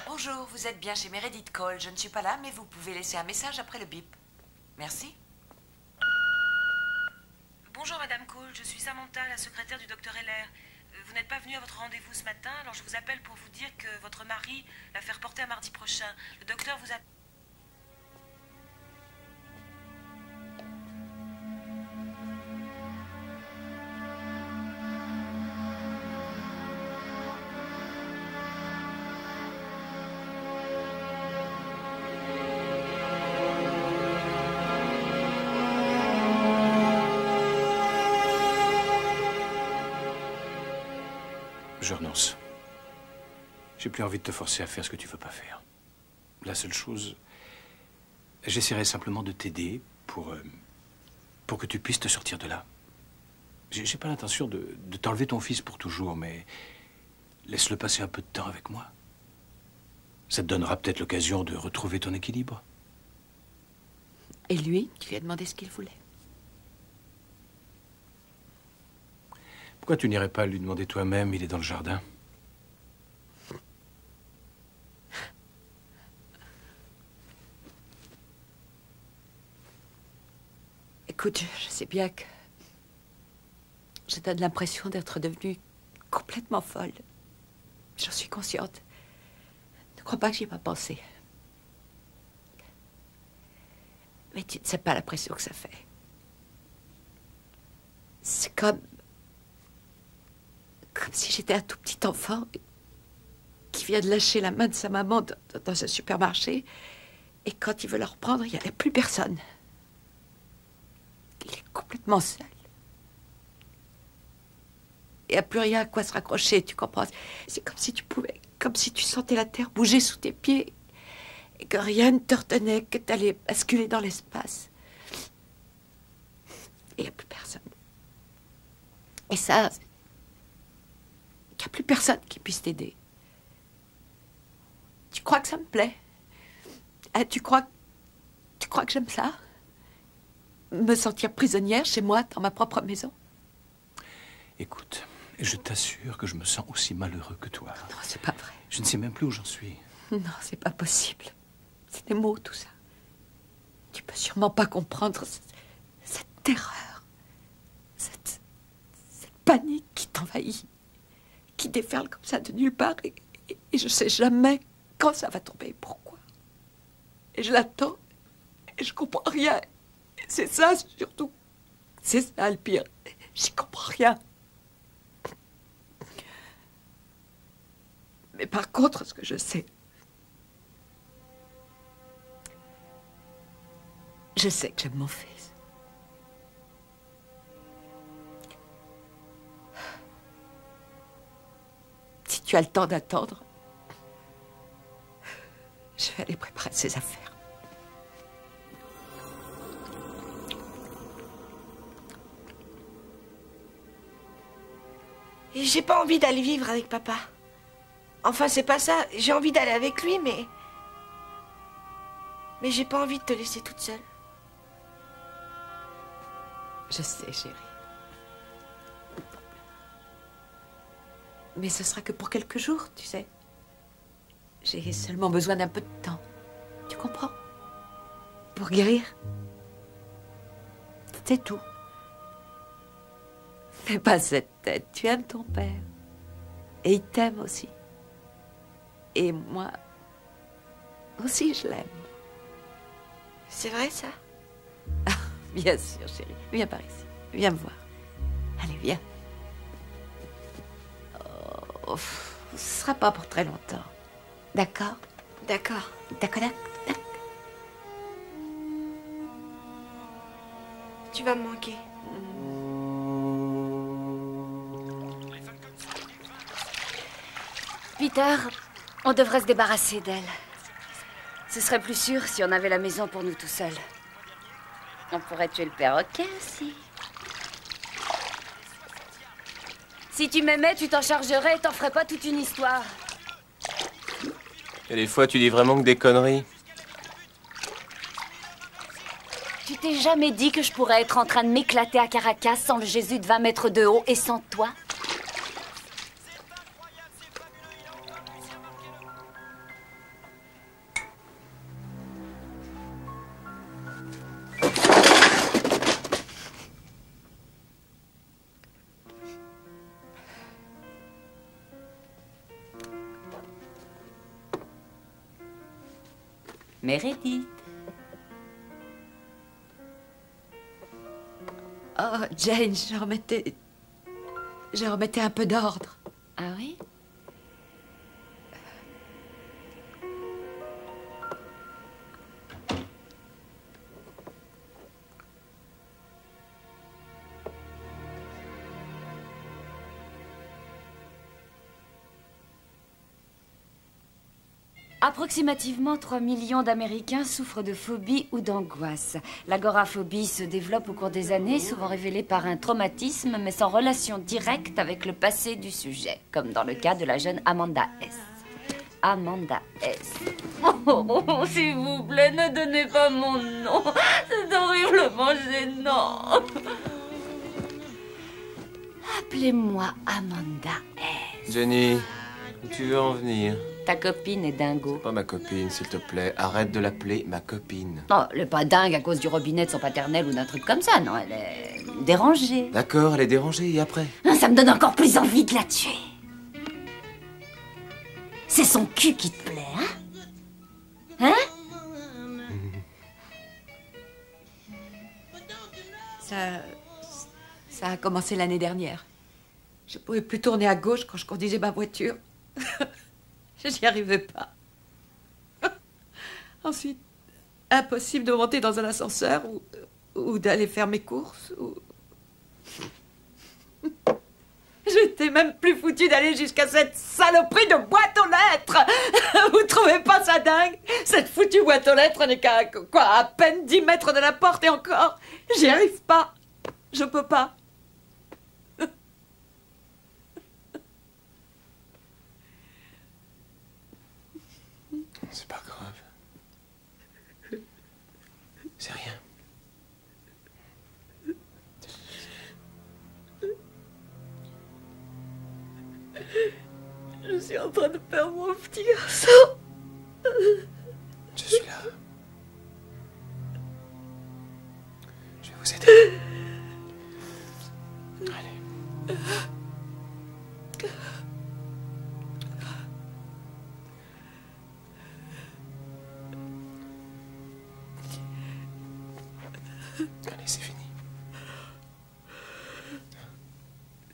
Bonjour, vous êtes bien chez Meredith Cole. Je ne suis pas là, mais vous pouvez laisser un message après le bip. Merci. Bonjour Madame Cole, je suis Samantha, la secrétaire du docteur Heller. Vous n'êtes pas venue à votre rendez-vous ce matin, alors je vous appelle pour vous dire que votre mari l'a fait reporter à mardi prochain. Le docteur vous a... Je renonce. J'ai plus envie de te forcer à faire ce que tu veux pas faire. La seule chose, j'essaierai simplement de t'aider pour que tu puisses te sortir de là. J'ai pas l'intention de t'enlever ton fils pour toujours, mais laisse-le passer un peu de temps avec moi. Ça te donnera peut-être l'occasion de retrouver ton équilibre. Et lui, tu lui as demandé ce qu'il voulait. Pourquoi tu n'irais pas lui demander toi-même? Il est dans le jardin. Écoute, je sais bien que je donne l'impression d'être devenue complètement folle. J'en suis consciente. Ne crois pas que j'y ai pas pensé. Mais tu ne sais pas la pression que ça fait. C'est comme si j'étais un tout petit enfant qui vient de lâcher la main de sa maman dans un supermarché, et quand il veut la reprendre, il n'y a plus personne. Il est complètement seul. Il n'y a plus rien à quoi se raccrocher, tu comprends? C'est comme si tu pouvais, comme si tu sentais la terre bouger sous tes pieds, et que rien ne te retenait, que tu allais basculer dans l'espace. Et il n'y a plus personne. Et ça, il n'y a plus personne qui puisse t'aider. Tu crois que ça me plaît? Ah, tu crois que j'aime ça? Me sentir prisonnière chez moi, dans ma propre maison? Écoute, je t'assure que je me sens aussi malheureux que toi. Non, c'est pas vrai. Je ne sais même plus où j'en suis. Non, c'est pas possible. C'est des mots, tout ça. Tu peux sûrement pas comprendre cette terreur, cette panique qui t'envahit, qui déferle comme ça de nulle part, et je sais jamais quand ça va tomber, pourquoi. Et je l'attends, et je comprends rien. C'est ça, surtout. C'est ça, le pire. J'y comprends rien. Mais par contre, ce que je sais que j'aime mon fils. Si tu as le temps d'attendre, je vais aller préparer ses affaires. Et j'ai pas envie d'aller vivre avec papa. Enfin, c'est pas ça. J'ai envie d'aller avec lui, mais j'ai pas envie de te laisser toute seule. Je sais, chérie. Mais ce sera que pour quelques jours, tu sais. J'ai seulement besoin d'un peu de temps. Tu comprends? Pour guérir. C'est tout. Fais pas cette tête. Tu aimes ton père. Et il t'aime aussi. Et moi aussi, je l'aime. C'est vrai, ça? Bien sûr, chérie. Viens par ici. Viens me voir. Allez, viens. Oh, ce sera pas pour très longtemps. D'accord? D'accord. D'accord, d'accord. Tu vas me manquer. Peter, on devrait se débarrasser d'elle. Ce serait plus sûr si on avait la maison pour nous tout seuls. On pourrait tuer le perroquet aussi. Si tu m'aimais, tu t'en chargerais et t'en ferais pas toute une histoire. Et des fois, tu dis vraiment que des conneries. Tu t'es jamais dit que je pourrais être en train de m'éclater à Caracas sans le Jésus de 20 mètres de haut et sans toi? Meredith. Oh, Jane, je remettais un peu d'ordre. Ah oui? Approximativement 3 millions d'Américains souffrent de phobie ou d'angoisse. L'agoraphobie se développe au cours des années, souvent révélée par un traumatisme, mais sans relation directe avec le passé du sujet, comme dans le cas de la jeune Amanda S. Amanda S. Oh, s'il vous plaît, ne donnez pas mon nom. C'est horriblement gênant. Appelez-moi Amanda S. Jenny, où tu veux en venir? Ta copine est dingo. Pas ma copine, s'il te plaît. Arrête de l'appeler ma copine. Non, elle est pas dingue à cause du robinet de son paternel ou d'un truc comme ça, non, elle est dérangée. D'accord, elle est dérangée, et après? Ça me donne encore plus envie de la tuer. C'est son cul qui te plaît, hein? Ça a commencé l'année dernière. Je pouvais plus tourner à gauche quand je conduisais ma voiture. J'y arrivais pas. Ensuite, impossible de monter dans un ascenseur ou d'aller faire mes courses. J'étais même plus foutue d'aller jusqu'à cette saloperie de boîte aux lettres. Vous trouvez pas ça dingue? Cette foutue boîte aux lettres n'est qu'à quoi, à peine 10 mètres de la porte et encore. J'y arrive pas. Je peux pas. C'est pas grave. C'est rien. Je suis en train de perdre mon petit garçon. Je suis là. Je vais vous aider. Allez. Allez, c'est fini.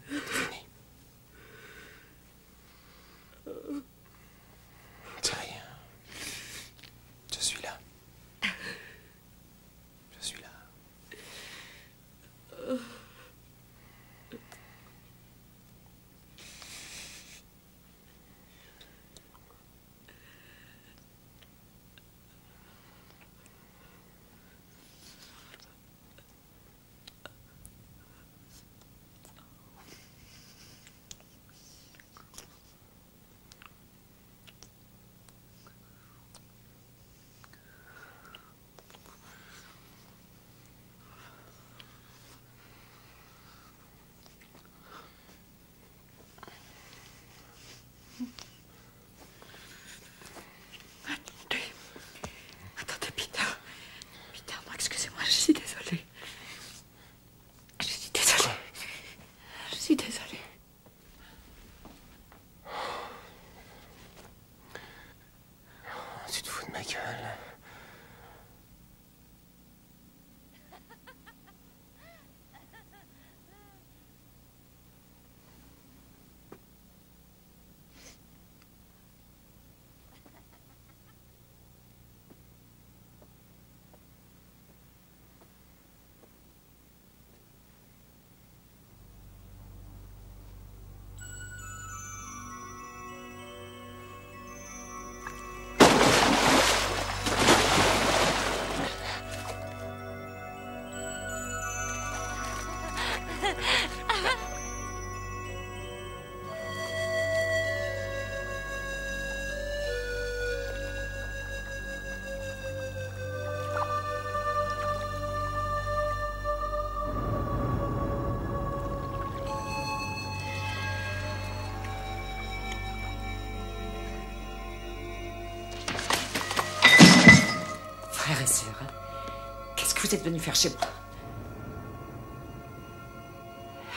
C'est fini. C'est rien. Je suis là. Je suis là. Frères et sœurs, qu'est-ce que vous êtes venus faire chez moi?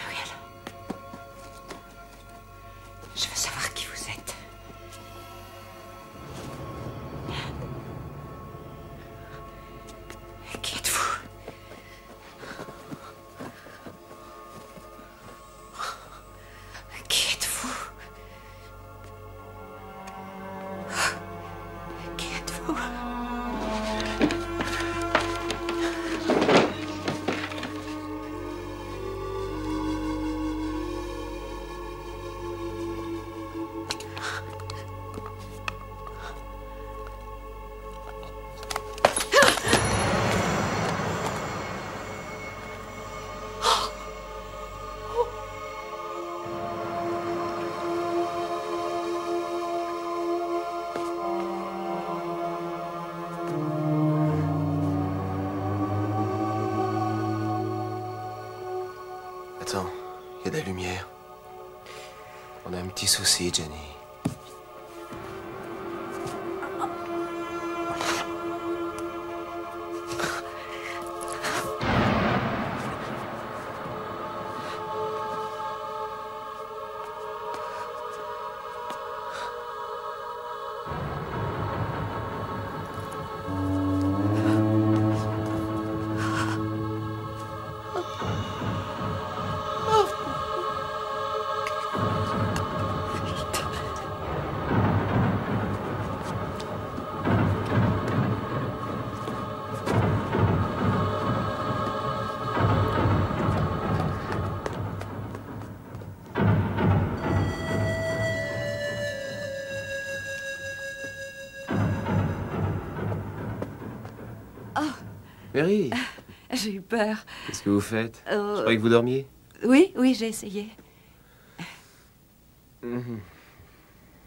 Oui, alors. Je veux savoir qui vous êtes. Qui êtes-vous? Qui êtes-vous? Qui êtes-vous? Attends, il y a de la lumière. On a un petit souci, Jenny. Mary, J'ai eu peur. qu'est-ce que vous faites? Je croyais que vous dormiez. Oui, oui, j'ai essayé.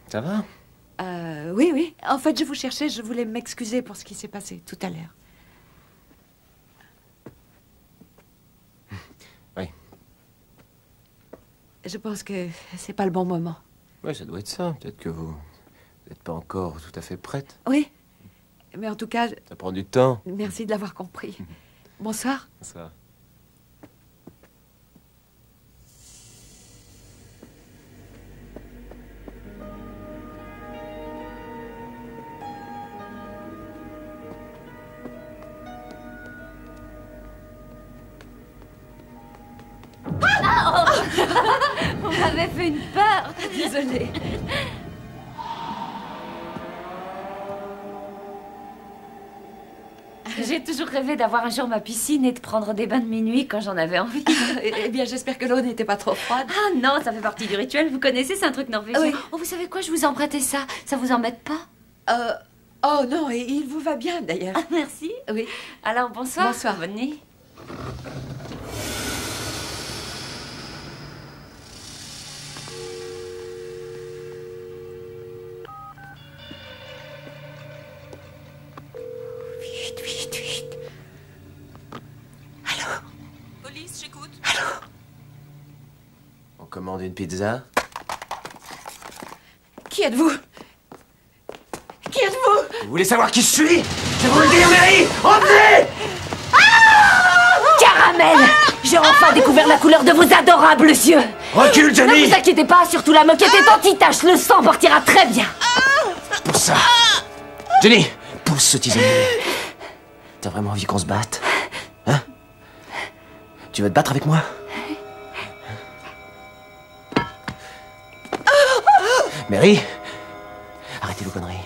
Ça va? Oui, oui. En fait, je vous cherchais, je voulais m'excuser pour ce qui s'est passé tout à l'heure. Oui. Je pense que c'est pas le bon moment. Oui, ça doit être ça. Peut-être que vous n'êtes pas encore tout à fait prête. Oui. Mais en tout cas, Ça prend du temps. merci de l'avoir compris. Bonsoir. Ça. On m'avait fait une peur. Désolée. J'ai toujours rêvé d'avoir un jour ma piscine et de prendre des bains de minuit quand j'en avais envie. Eh bien, j'espère que l'eau n'était pas trop froide. Ah non, ça fait partie du rituel. Vous connaissez, c'est un truc norvégien. Oui. Oh, vous savez quoi, je vous ai emprunté ça. Ça vous embête pas? Oh non, et il vous va bien d'ailleurs. Ah, merci. Oui. Alors, bonsoir. Bonsoir. Bonne nuit. Vite, vite, vite. Allô? Police, j'écoute. Allô? On commande une pizza? Qui êtes-vous? Qui êtes-vous? Vous voulez savoir qui je suis? Je vais vous le dire, Mary! Revenez! Caramel! J'ai enfin découvert la couleur de vos adorables yeux. Recule, Jenny! Ne vous inquiétez pas, surtout la moquette est anti-tache. Le sang partira très bien. Pour ça! Jenny! Pousse ce tisonnier. T'as vraiment envie qu'on se batte? Hein? Tu veux te battre avec moi? Mary? Arrêtez vos conneries.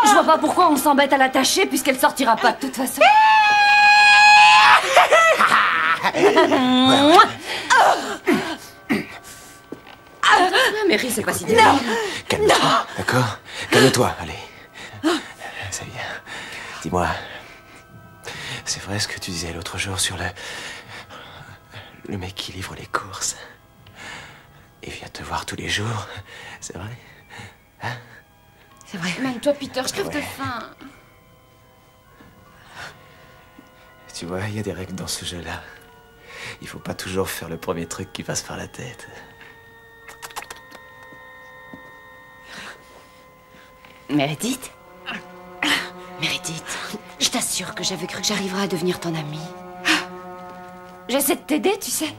Je vois pas pourquoi on s'embête à l'attacher puisqu'elle sortira pas de toute façon. Mary, c'est pas si terrible. Calme-toi, d'accord? Calme-toi, allez. C'est bien. Dis-moi, c'est vrai ce que tu disais l'autre jour sur le mec qui livre les courses. Il vient te voir tous les jours, c'est vrai? Hein? C'est vrai. Même toi, Peter, je crève de faim. Tu vois, il y a des règles dans ce jeu-là. Il faut pas toujours faire le premier truc qui passe par la tête. Meredith? Meredith, je t'assure que j'avais cru que j'arriverais à devenir ton amie. J'essaie de t'aider, tu sais.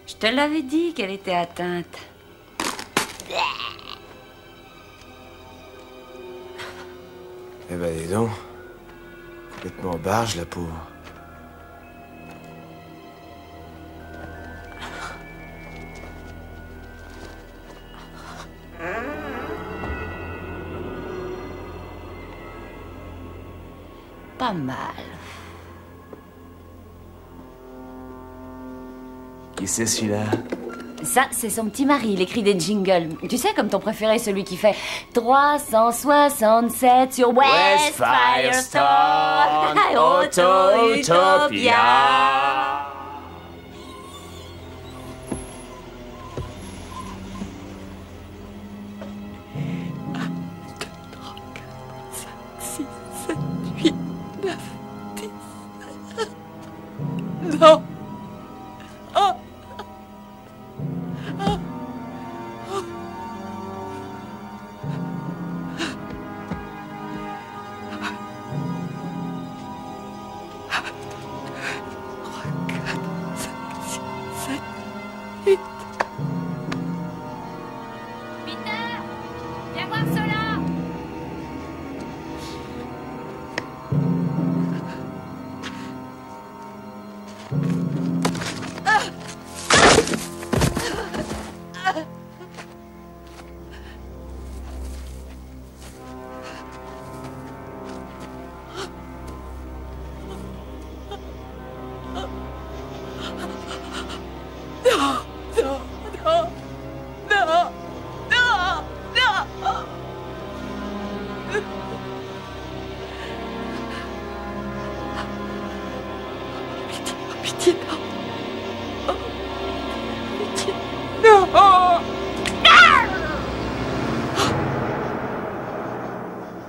Je te l'avais dit qu'elle était atteinte. Eh ben, dis donc. Complètement en barge, la pauvre. Pas mal. Qui c'est celui-là? Ça, c'est son petit mari, il écrit des jingles. Tu sais, comme ton préféré, celui qui fait 367 sur West Firestone, Auto-Utopia. Non. Oh. Oh. Peter, viens voir cela. Pitié, non. Oh. Pitié, non.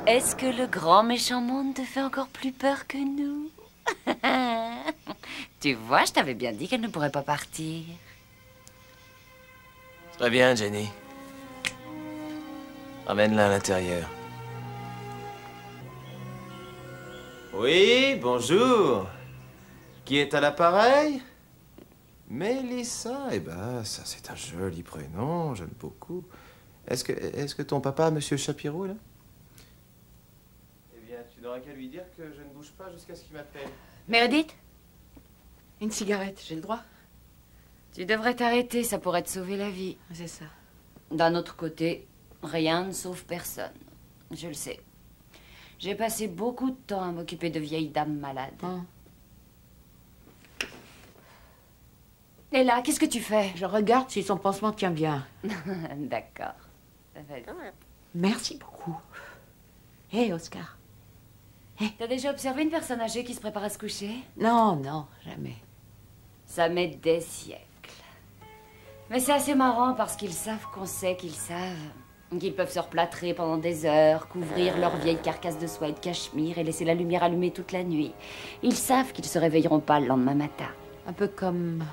Est-ce que le grand méchant monde te fait encore plus peur que nous? Tu vois, je t'avais bien dit qu'elle ne pourrait pas partir. Très bien, Jenny. Ramène-la à l'intérieur. Oui, bonjour. Qui est à l'appareil? Mélissa. Eh ben, ça c'est un joli prénom, j'aime beaucoup. Est-ce que ton papa, Monsieur Shapiro, est là? Eh bien, tu n'auras qu'à lui dire que je ne bouge pas jusqu'à ce qu'il m'appelle. Meredith? Une cigarette, j'ai le droit? Tu devrais t'arrêter, ça pourrait te sauver la vie. C'est ça. D'un autre côté, rien ne sauve personne. Je le sais. J'ai passé beaucoup de temps à m'occuper de vieilles dames malades. Et là, qu'est-ce que tu fais? Je regarde si son pansement tient bien. D'accord. Merci beaucoup. Hé, Oscar. T'as déjà observé une personne âgée qui se prépare à se coucher? Non, non, jamais. Ça met des siècles. Mais c'est assez marrant parce qu'ils savent qu'on sait qu'ils savent. Qu'ils peuvent se replâtrer pendant des heures, couvrir leur vieille carcasse de soie et de cachemire et laisser la lumière allumée toute la nuit. Ils savent qu'ils se réveilleront pas le lendemain matin. Un peu comme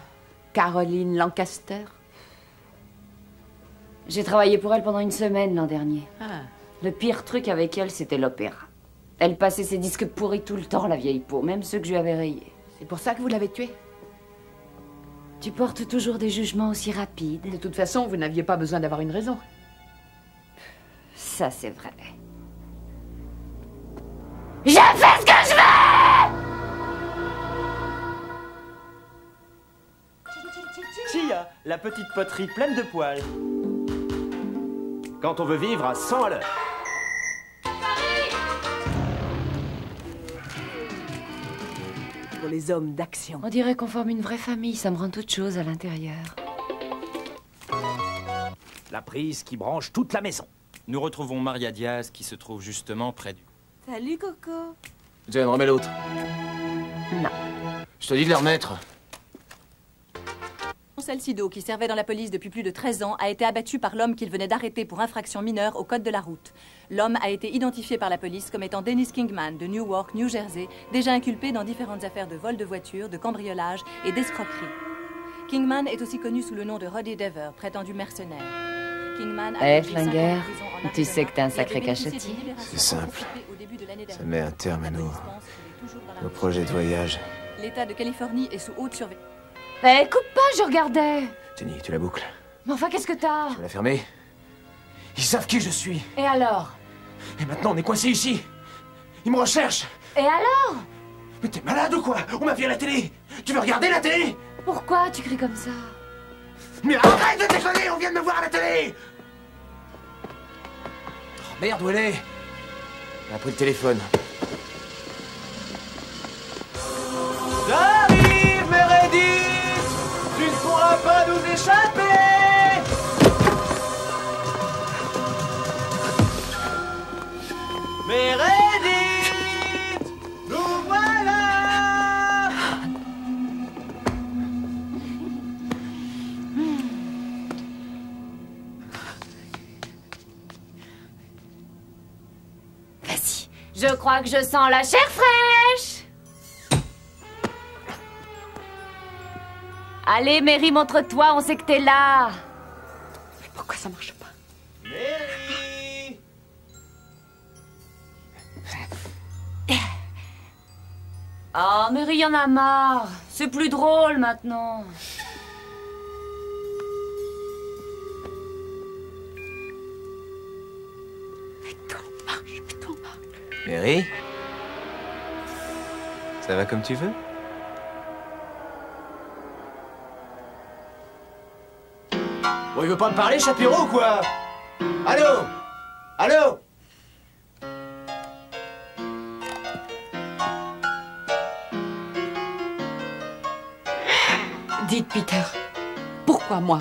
Caroline Lancaster. J'ai travaillé pour elle pendant une semaine l'an dernier. Ah. Le pire truc avec elle, c'était l'opéra. Elle passait ses disques pourris tout le temps, la vieille peau, même ceux que je lui avais rayés. C'est pour ça que vous l'avez tuée? Tu portes toujours des jugements aussi rapides. De toute façon, vous n'aviez pas besoin d'avoir une raison. Ça, c'est vrai. Je fais ce que je veux! Chia, la petite poterie pleine de poils. Quand on veut vivre à 100 à l'heure. Pour les hommes d'action. On dirait qu'on forme une vraie famille, ça me rend toute chose à l'intérieur. La prise qui branche toute la maison. Nous retrouvons Maria Diaz qui se trouve justement près du... Salut, Coco. Jen, remets l'autre. Non. Je te dis de la remettre. Salcido, qui servait dans la police depuis plus de 13 ans, a été abattu par l'homme qu'il venait d'arrêter pour infraction mineure au code de la route. L'homme a été identifié par la police comme étant Dennis Kingman de Newark, New Jersey, déjà inculpé dans différentes affaires de vol de voiture, de cambriolage et d'escroquerie. Kingman est aussi connu sous le nom de Roddy Dever, prétendu mercenaire. Kingman a flingueur, tu sais que t'es un sacré cachetier. C'est simple. Ça met un terme à nos projets de voyage. L'État de Californie est sous haute surveillance. Eh, coupe pas, je regardais. Jenny, tu la boucles. Mais enfin, qu'est-ce que t'as? Tu vas la fermer. Ils savent qui je suis. Et alors? Et maintenant, on est coincés ici. Ils me recherchent. Et alors? Mais t'es malade ou quoi? On m'a vu à la télé. Tu veux regarder la télé? Pourquoi tu cries comme ça? Mais arrête de déconner, on vient de me voir à la télé. Oh, merde, où elle est? Elle a pris le téléphone. J'arrive, Meredith! Tu ne pourras pas nous échapper! Je crois que je sens la chair fraîche. Allez, Mary, montre-toi, on sait que t'es là. Mais pourquoi ça marche pas? Mary! Oh, Mary, y en a marre. C'est plus drôle maintenant. Mary? Ça va comme tu veux? Bon, il veut pas me parler, Chapiro, ou quoi? Allô? Allô? Dites, Peter, pourquoi moi?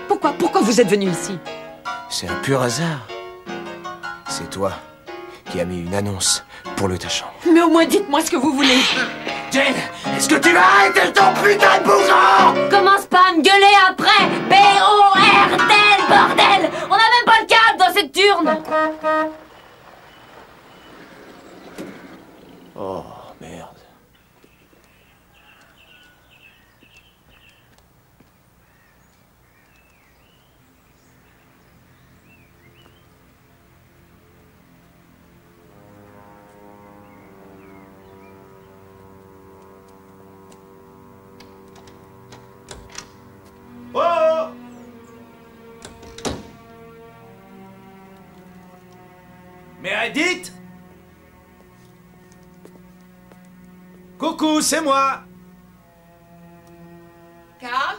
Pourquoi vous êtes venu ici? C'est un pur hasard. C'est toi qui as mis une annonce pour le tachant. Mais au moins dites-moi ce que vous voulez. Jane, est-ce que tu vas arrêter ton putain de boucan? Commence pas à me gueuler après. B-O-R-D-L, bordel. On a même pas le câble dans cette turne. Oh, merde. Oh! Meredith? Coucou, c'est moi. Carl?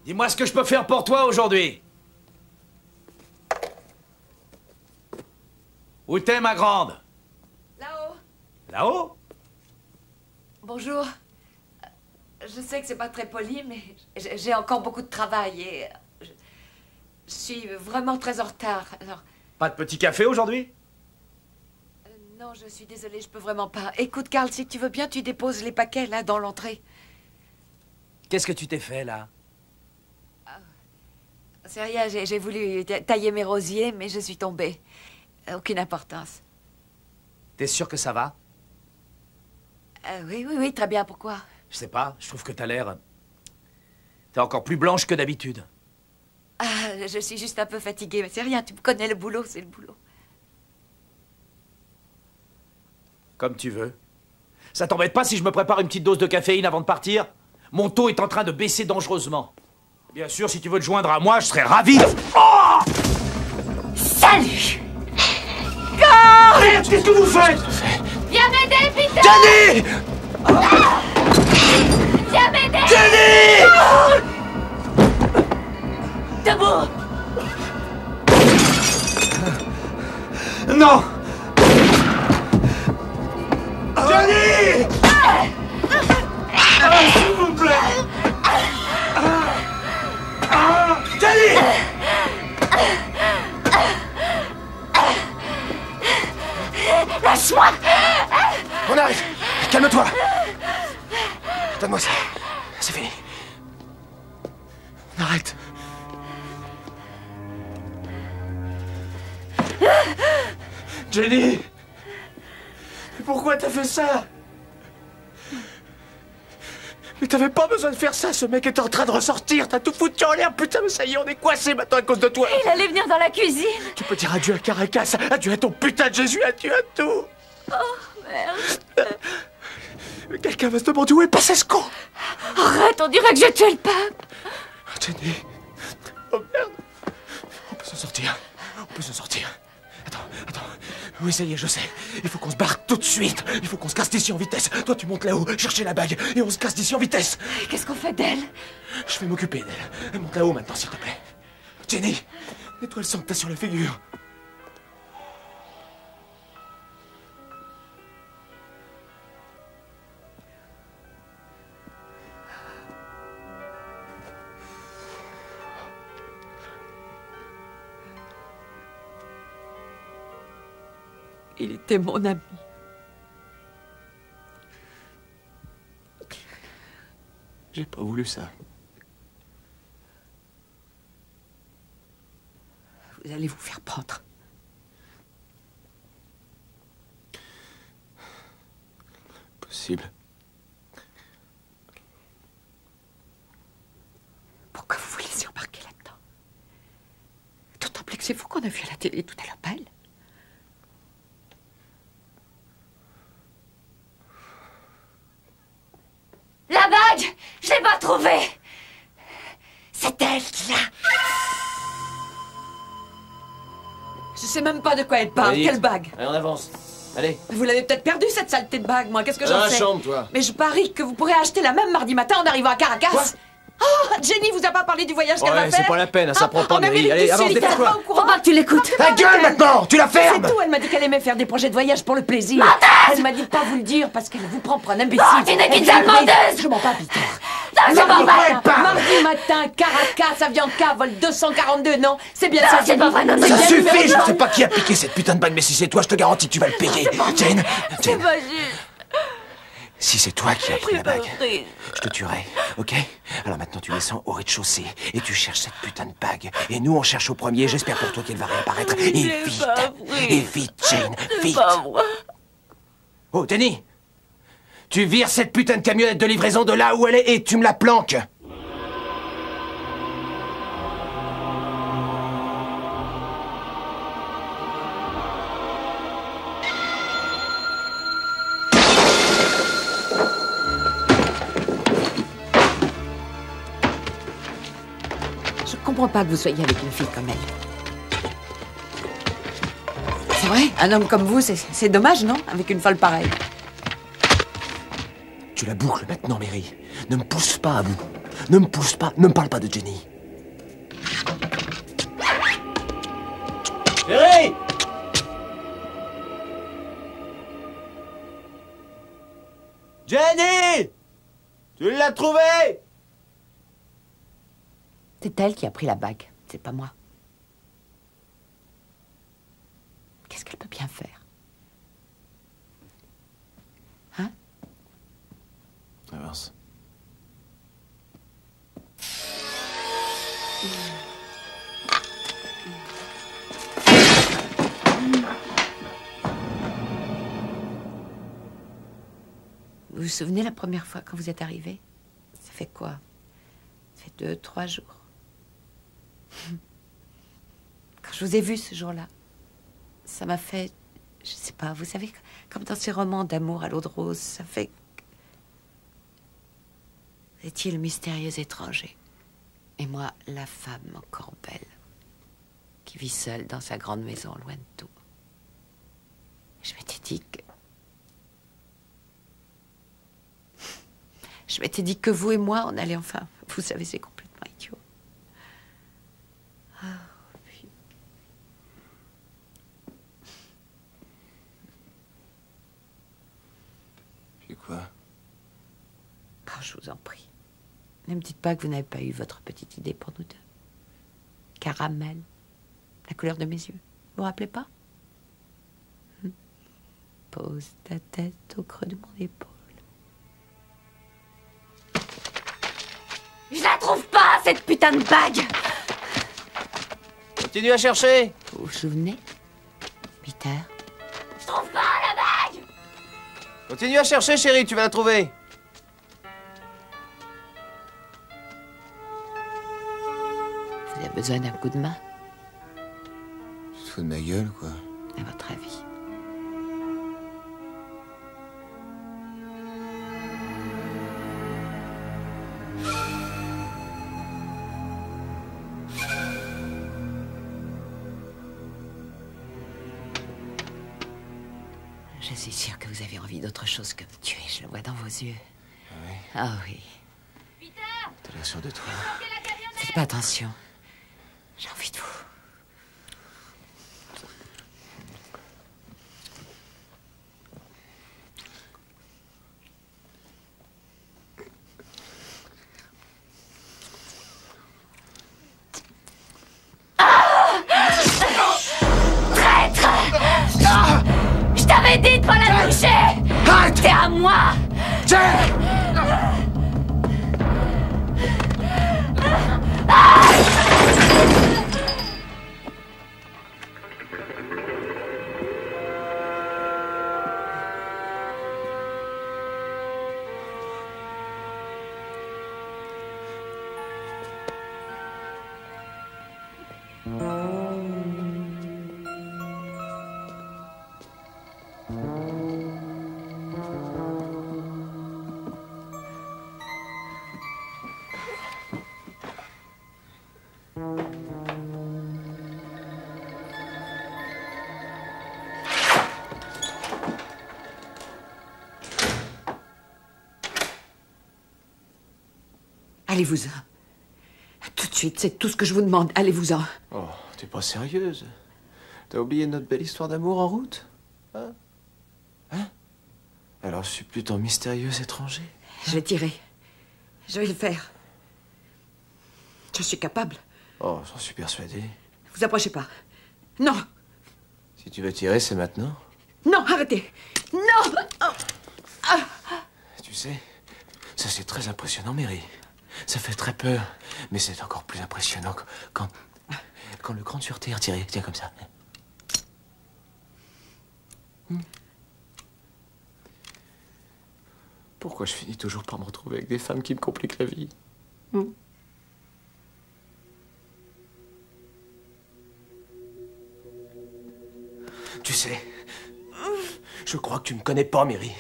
Dis-moi ce que je peux faire pour toi aujourd'hui. Où t'es, ma grande? Là-haut. Là-haut? Bonjour. Je sais que c'est pas très poli, mais j'ai encore beaucoup de travail et je suis vraiment très en retard. Alors, Pas de petit café aujourd'hui? non, je suis désolée, je peux vraiment pas. Écoute, Carl, si tu veux bien, tu déposes les paquets là dans l'entrée. Qu'est-ce que tu t'es fait, là? C'est rien, j'ai voulu tailler mes rosiers, mais je suis tombée. Aucune importance. T'es sûr que ça va? Oui, très bien. Pourquoi? Je sais pas, je trouve que t'as l'air... T'es encore plus blanche que d'habitude. Ah, je suis juste un peu fatiguée, mais c'est rien, tu me connais, le boulot, c'est le boulot. Comme tu veux. Ça t'embête pas si je me prépare une petite dose de caféine avant de partir? Mon taux est en train de baisser dangereusement. Bien sûr, si tu veux te joindre à moi, je serais ravi. Oh! Salut! Merde, qu'est-ce que vous faites? Viens m'aider, Peter! Jenny! Viens m'aider! Jenny! Debout! Non! Jenny! S'il vous plaît! Jenny! Lâche-moi! On arrête! Calme-toi! Donne-moi ça. C'est fini. On arrête. Jenny! Mais pourquoi t'as fait ça? Mais t'avais pas besoin de faire ça, ce mec est en train de ressortir, t'as tout foutu en l'air, putain, mais ça y est, on est coincés maintenant à cause de toi. Il allait venir dans la cuisine. Tu peux dire adieu à Caracas, adieu à ton putain de Jésus, adieu à tout. Oh, merde. Mais quelqu'un va se demander où est Passesco. Arrête, on dirait que j'ai tué le pape. Jenny. Oh merde. On peut s'en sortir. On peut s'en sortir. Attends. Oui, ça y est, je sais. Il faut qu'on se barre tout de suite. Il faut qu'on se casse d'ici en vitesse. Toi, tu montes là-haut, chercher la bague, et on se casse d'ici en vitesse. Qu'est-ce qu'on fait d'elle? Je vais m'occuper d'elle. Monte là-haut maintenant, s'il te plaît. Jenny, nettoie le sang que t'as sur la figure. Il était mon ami. J'ai pas voulu ça. Vous allez vous faire prendre. Possible. Pourquoi vous vous laissez embarquer là-dedans? D'autant plus que c'est vous qu'on a vu à la télé tout à l'heure, pas elle. La bague! Je l'ai pas trouvée! C'est elle qui l'a. Je sais même pas de quoi elle parle. Allez, Quelle bague? Allez, on avance. Allez. Vous l'avez peut-être perdue, cette saleté de bague, moi. Qu'est-ce que Dans j'en la sais? chambre, toi. Mais je parie que vous pourrez acheter la même mardi matin en arrivant à Caracas. Quoi? Oh, Jenny vous a pas parlé du voyage qu'elle va Ouais, faire? c'est pas la peine, ça prend pas, en Mary. Amérique Allez, du avance, Sud, dépêche-toi. t'es pas au courant? Faut pas que tu l'écoutes. Ta gueule maintenant! Tu la fermes! C'est tout, elle m'a dit qu'elle aimait faire des projets de voyage pour le plaisir. Elle m'a dit de pas vous le dire parce qu'elle vous prend pour un imbécile. Oh, tu n'es qu'une sale menteuse! Je m'en pas, Peter. Non, c'est pas vrai! Mardi matin, Caracas, Avianca, vol 242, non? C'est bien ça. C'est pas vrai, non, non, Ça bien suffit! numéro Je un. sais pas qui a piqué cette putain de bague, mais si c'est toi, je te garantis que tu vas le payer. Jane! Jane, pas juste. si c'est toi qui as pris la bague, je te tuerai, ok? Alors maintenant, tu descends au rez-de-chaussée et tu cherches cette putain de bague. Et nous, on cherche au premier. J'espère pour toi qu'elle va réapparaître. Et vite! Et vite, Jane! Vite! Oh, Jenny! Tu vires cette putain de camionnette de livraison de là où elle est et tu me la planques! Je comprends pas que vous soyez avec une fille comme elle. C'est vrai, un homme comme vous, c'est dommage, non? Avec une folle pareille. Tu la boucles maintenant, Mary. Ne me pousse pas à bout. Ne me pousse pas. Ne me parle pas de Jenny. Mary! Jenny! Tu l'as trouvée? C'est elle qui a pris la bague, c'est pas moi. Qu'est-ce qu'elle peut bien faire? Hein? Avance. Vous vous souvenez la première fois quand vous êtes arrivé? Ça fait quoi? Ça fait 2, 3 jours. Quand je vous ai vu ce jour-là, ça m'a fait, je sais pas, vous savez, comme dans ces romans d'amour à l'eau de rose, ça fait... Vous étiez le mystérieux étranger. Et moi, la femme encore belle, qui vit seule dans sa grande maison, loin de tout. Je m'étais dit que... Je m'étais dit que vous et moi, on allait enfin... Vous savez, c'est complètement idiot. Ah, puis... Puis quoi? Oh, je vous en prie. Ne me dites pas que vous n'avez pas eu votre petite idée pour nous deux. Caramel. La couleur de mes yeux. Vous vous rappelez pas? Pose ta tête au creux de mon épaule. Je la trouve pas, cette putain de bague! Continue à chercher. Vous vous souvenez, Peter? Je trouve pas la bague! Continue à chercher, chérie, tu vas la trouver. Vous avez besoin d'un coup de main, Tu te fous de ma gueule, quoi? à votre avis? Je suis sûre que vous avez envie d'autre chose que me tuer. Je le vois dans vos yeux. Ah oui? Ah oui. T'as l'air sûr de toi? Faites pas attention. J'ai envie de vous. Traître! Je t'avais dit de pas la toucher! T'es à moi! Allez-vous-en. Tout de suite, c'est tout ce que je vous demande. Allez-vous-en. Oh, t'es pas sérieuse? T'as oublié notre belle histoire d'amour en route? Hein? Hein? Alors je suis plus ton mystérieux étranger? Je vais tirer. Je vais le faire. Je suis capable. Oh, j'en suis persuadé. Vous approchez pas. Non. Si tu veux tirer, c'est maintenant. Non, arrêtez. Non. Oh. Ah. Tu sais, ça c'est très impressionnant, Mary. Ça fait très peur. Mais c'est encore plus impressionnant quand le crâne sur terre tiré. Tiens, comme ça. Pourquoi je finis toujours par me retrouver avec des femmes qui me compliquent la vie? Tu sais, je crois que tu me connais pas, Mary.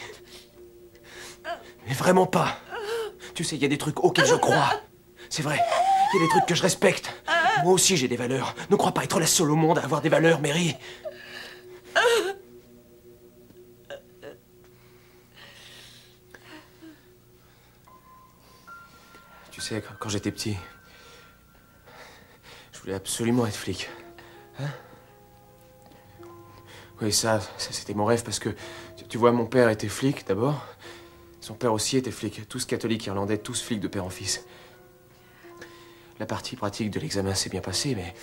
Mais vraiment pas. Tu sais, il y a des trucs auxquels je crois. C'est vrai, il y a des trucs que je respecte. Moi aussi, j'ai des valeurs. Ne crois pas être la seule au monde à avoir des valeurs, Mary. Tu sais, quand j'étais petit, je voulais absolument être flic. Hein? Oui, ça c'était mon rêve parce que, tu vois, mon père était flic d'abord. Son père aussi était flic. Tous catholiques irlandais, tous flics de père en fils. La partie pratique de l'examen s'est bien passée, mais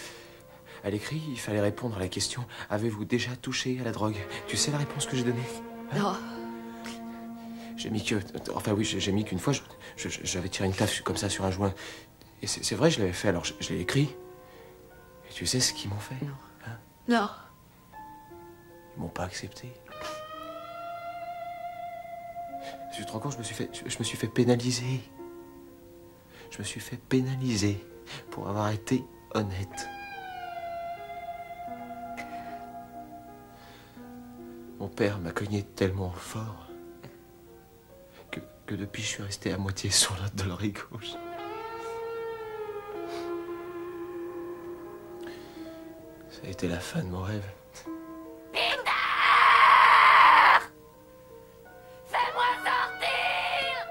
à l'écrit, il fallait répondre à la question « Avez-vous déjà touché à la drogue ?» Tu sais la réponse que j'ai donnée? Non. J'ai mis que... Enfin oui, j'ai mis qu'une fois, j'avais tiré une taffe comme ça sur un joint. Et c'est vrai, je l'avais fait, alors je l'ai écrit. Et tu sais ce qu'ils m'ont fait? Non. Hein? Non. Ils m'ont pas accepté. Tu te rends compte, je me suis fait pénaliser. Je me suis fait pénaliser pour avoir été honnête. Mon père m'a cogné tellement fort que depuis je suis resté à moitié sur l'autre de l'oreille gauche. Ça a été la fin de mon rêve. Peter! Fais-moi sortir!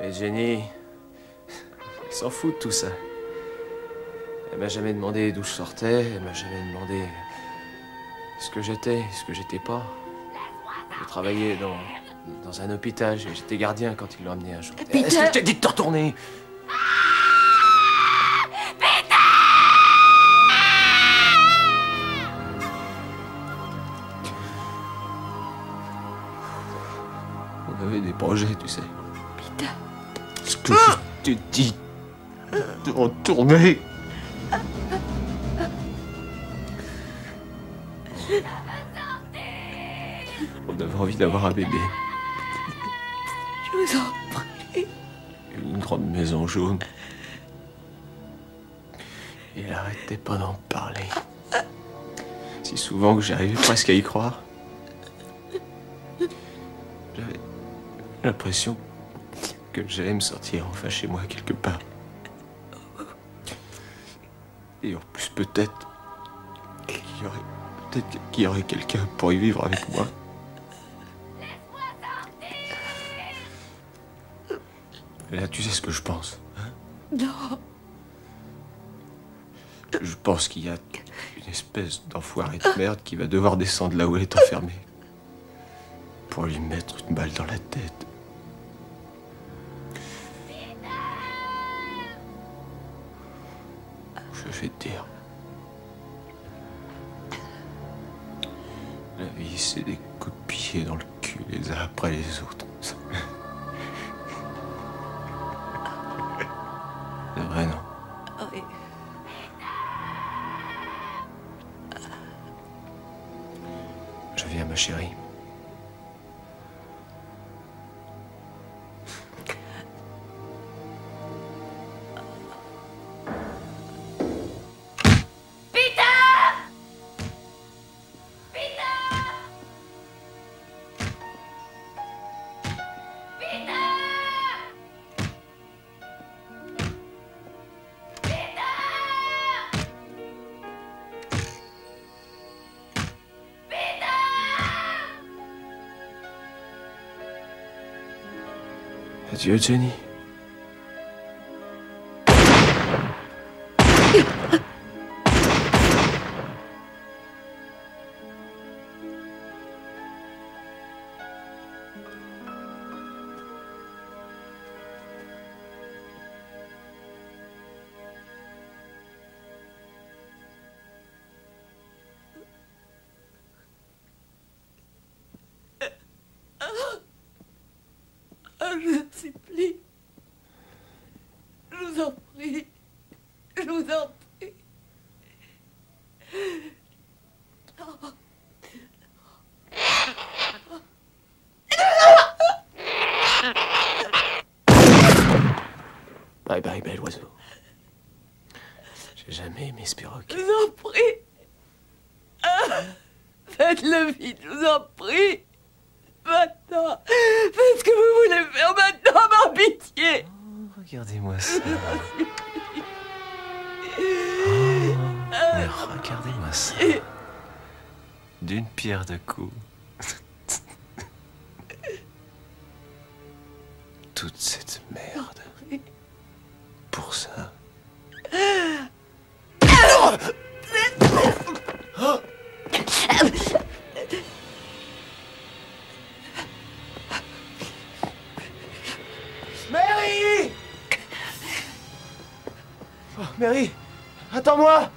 Mais Jenny, elle s'en fout de tout ça. Elle m'a jamais demandé d'où je sortais, elle m'a jamais demandé ce que j'étais, ce que j'étais pas. J'ai travaillé dans un hôpital, j'étais gardien quand ils l'ont amené un jour. Est-ce que je t'ai dit de te retourner? On avait des projets, tu sais. Peter. Ce que je t'ai dit de retourner. On avait envie d'avoir un bébé. Je vous en prie. Une grande maison jaune. Et il arrêtait pas d'en parler. Si souvent que j'arrivais presque à y croire. J'avais l'impression que j'allais me sortir enfin chez moi quelque part. Et en plus peut-être qu'il y aurait quelqu'un pour y vivre avec moi. Et là, tu sais ce que je pense, hein? Non. Je pense qu'il y a une espèce d'enfoiré de merde qui va devoir descendre là où elle est enfermée. Pour lui mettre une balle dans la tête. Je vais te dire. La vie, c'est des coups de pied dans le cul les uns après les autres. C'est vrai, non? Oui. Je viens, ma chérie. Adieu, Jenny. Je vous en supplie. Je vous en prie. Je vous en prie. Oh. Bye bye, bel oiseau. J'ai jamais aimé ce perroquet. Je vous en prie. Ah, faites-le vite, je vous en prie. Maintenant. Faites ce que vous voulez faire maintenant, par pitié. Oh, regardez-moi ça. Mais regardez-moi ça. D'une pierre deux coups. Toute cette merde. Pour ça. Mary! Oh, Mary! Attends-moi!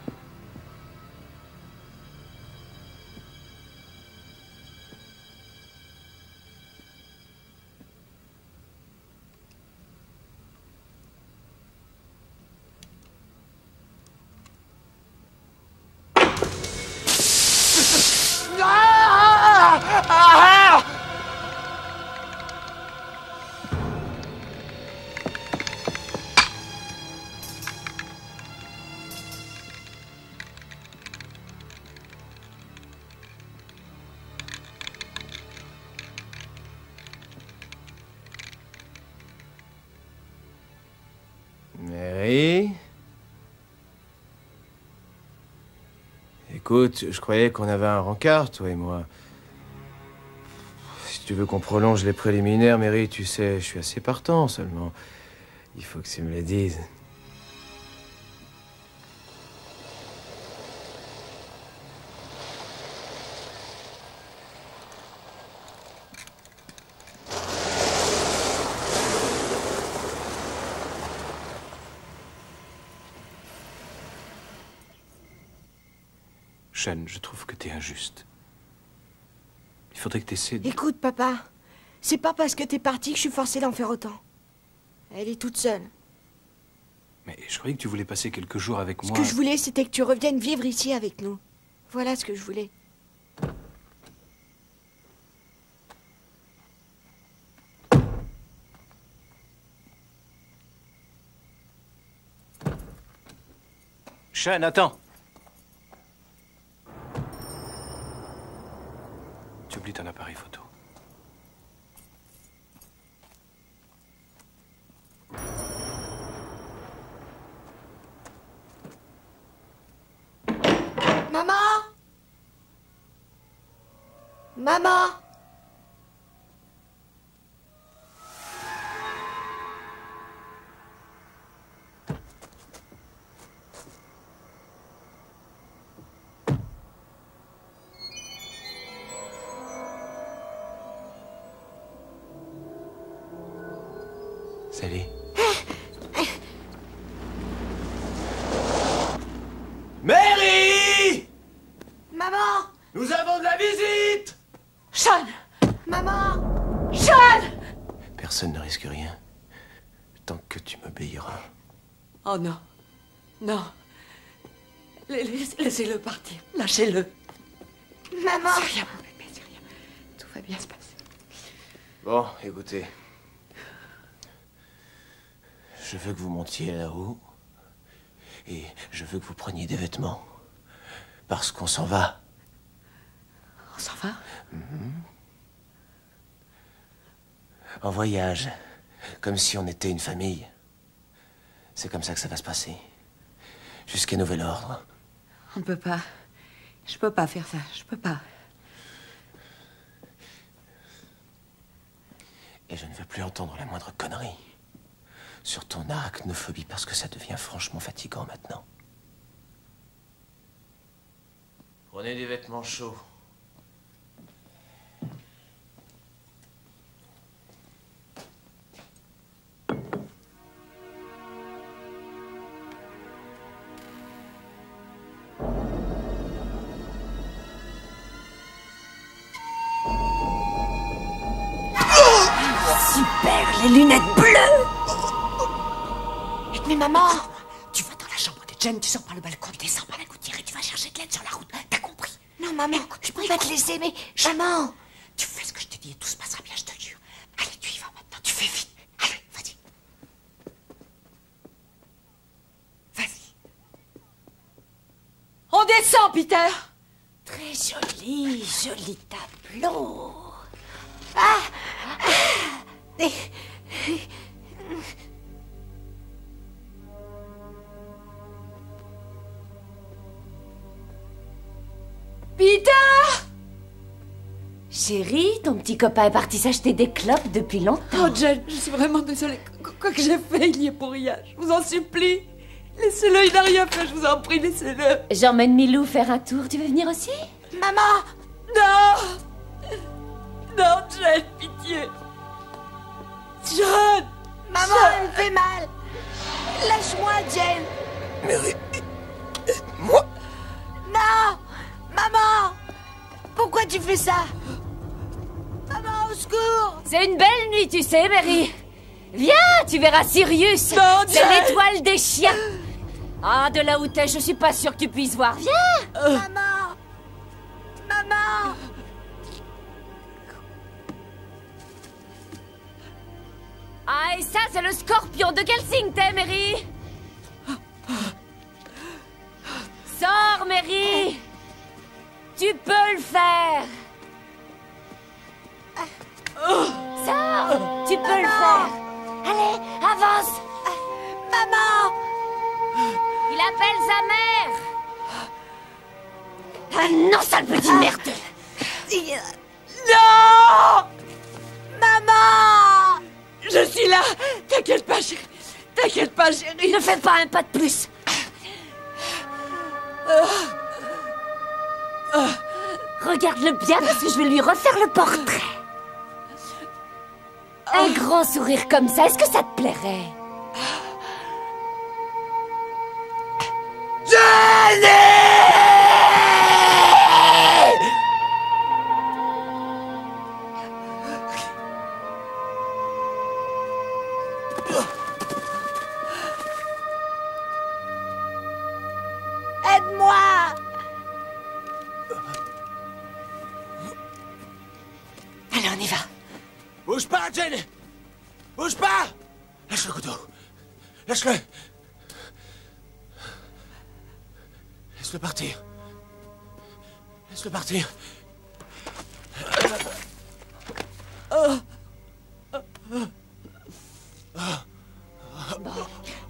Mary? Écoute, je croyais qu'on avait un rencard, toi et moi. Si tu veux qu'on prolonge les préliminaires, Mary, tu sais, je suis assez partant seulement. Il faut que tu me le dises. Sean, je trouve que t'es injuste. Il faudrait que t'essaies de... Écoute, papa, c'est pas parce que t'es parti que je suis forcée d'en faire autant. Elle est toute seule. Mais je croyais que tu voulais passer quelques jours avec moi. Ce que je voulais, c'était que tu reviennes vivre ici avec nous. Voilà ce que je voulais. Sean, attends. Tu oublies ton appareil photo. Maman! Maman! Salut. Mary! Maman! Nous avons de la visite! Sean! Maman! Sean! Personne ne risque rien. Tant que tu m'obéiras. Oh non. Non. Laissez-le partir. Lâchez-le. Maman! C'est rien, mon bébé, c'est rien. Tout va bien se passer. Bon, écoutez. Je veux que vous montiez là-haut. Et je veux que vous preniez des vêtements. Parce qu'on s'en va. On s'en va? En voyage. Comme si on était une famille. C'est comme ça que ça va se passer. Jusqu'à nouvel ordre. On ne peut pas. Je peux pas faire ça. Je peux pas. Et je ne veux plus entendre la moindre connerie sur ton arachnophobie parce que ça devient franchement fatigant maintenant. Prenez des vêtements chauds. Si. Super, les lunettes bleues. Mais maman, Tu vas dans la chambre de Jen, tu sors par le balcon, tu descends par la gouttière et tu vas chercher de l'aide sur la route. T'as compris? non maman, je peux pas te laisser, mais maman. Tu fais ce que je te dis et tout se passera bien, je te jure. Allez, tu y vas maintenant, tu fais vite. Allez, vas-y. Vas-y. On descend, Peter. Très joli, joli tableau. Peter! Chérie, ton petit copain est parti s'acheter des clopes depuis longtemps. Oh, Jen, je suis vraiment désolée. Quoi que j'ai fait, il y est pour rien. Je vous en supplie. Laissez-le, il n'a rien fait, je vous en prie, laissez-le. J'emmène Milou faire un tour. Tu veux venir aussi? Maman! Non! Non, Jen, pitié. John! Maman, elle me fait mal. Lâche-moi, Jen. Mary, moi. Non! Maman! Pourquoi tu fais ça? Maman, au secours! C'est une belle nuit, tu sais, Mary. Viens, tu verras Sirius. Non, c'est l'étoile des chiens. Ah, de là où t'es, je suis pas sûre que tu puisses voir. Viens! Maman! Maman! Ah, et ça, c'est le scorpion. De quel signe t'es, Mary? Sors, Mary! Tu peux le faire! Sors! Tu peux le faire! Allez, avance! Maman! Il appelle sa mère! Ah non, sale petit merde! Non! Maman! Je suis là! T'inquiète pas, chérie! T'inquiète pas, chérie! Ne fais pas un pas de plus! Regarde-le bien parce que je vais lui refaire le portrait. Un grand sourire comme ça, est-ce que ça te plairait? Aide-moi! Allez, on y va. Bouge pas, Jen! Bouge pas! Lâche le couteau. Lâche-le. Laisse-le partir. Laisse-le partir.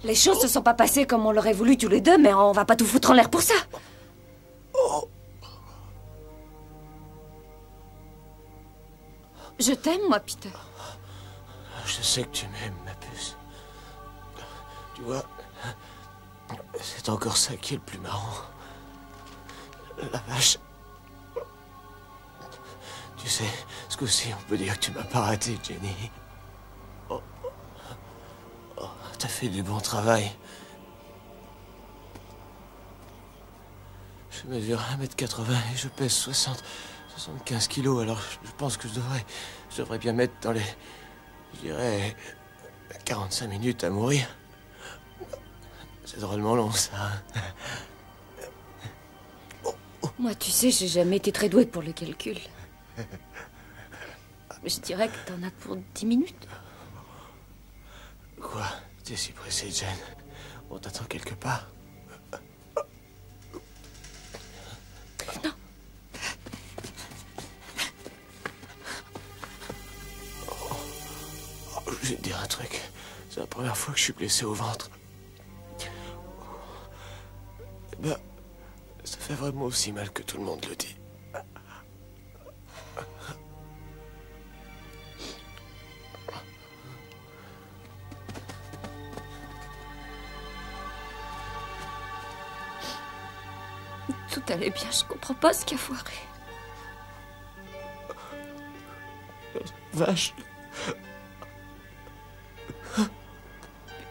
Les choses se sont pas passées comme on l'aurait voulu tous les deux, mais on va pas tout foutre en l'air pour ça. Je t'aime, moi, Peter. Je sais que tu m'aimes, ma puce. Tu vois, c'est encore ça qui est le plus marrant. La vache. Tu sais, ce coup-ci, on peut dire que tu m'as pas raté, Jenny. Oh. Oh, t'as fait du bon travail. Je mesure 1m80 et je pèse 75 kilos, alors je pense que je devrais bien mettre dans les... Je dirais... 45 minutes à mourir. C'est drôlement long, ça. Moi, tu sais, j'ai jamais été très douée pour le calcul. Je dirais que t'en as pour 10 minutes. Quoi? T'es si pressée, Jen? On t'attend quelque part? Non. Je vais te dire un truc. C'est la première fois que je suis blessé au ventre. Ben, ça fait vraiment aussi mal que tout le monde le dit. Tout allait bien, je comprends pas ce qui a foiré. Vache.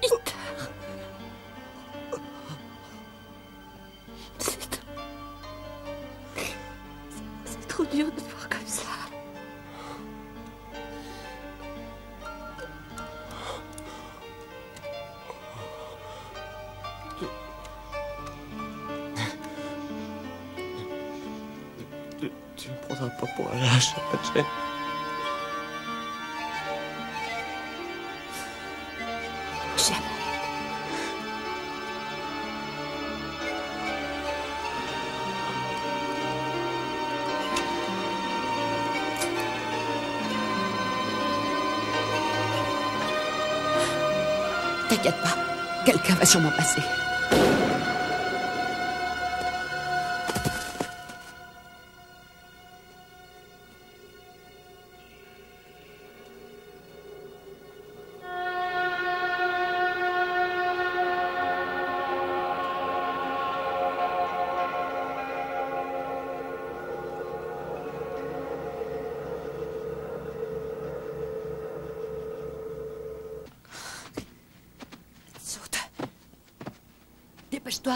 Peter. C'est trop dur de te voir comme ça. reviendra pas pour un lâche, Jane. Jamais. T'inquiète pas, quelqu'un va sûrement passer. Dépêche-toi.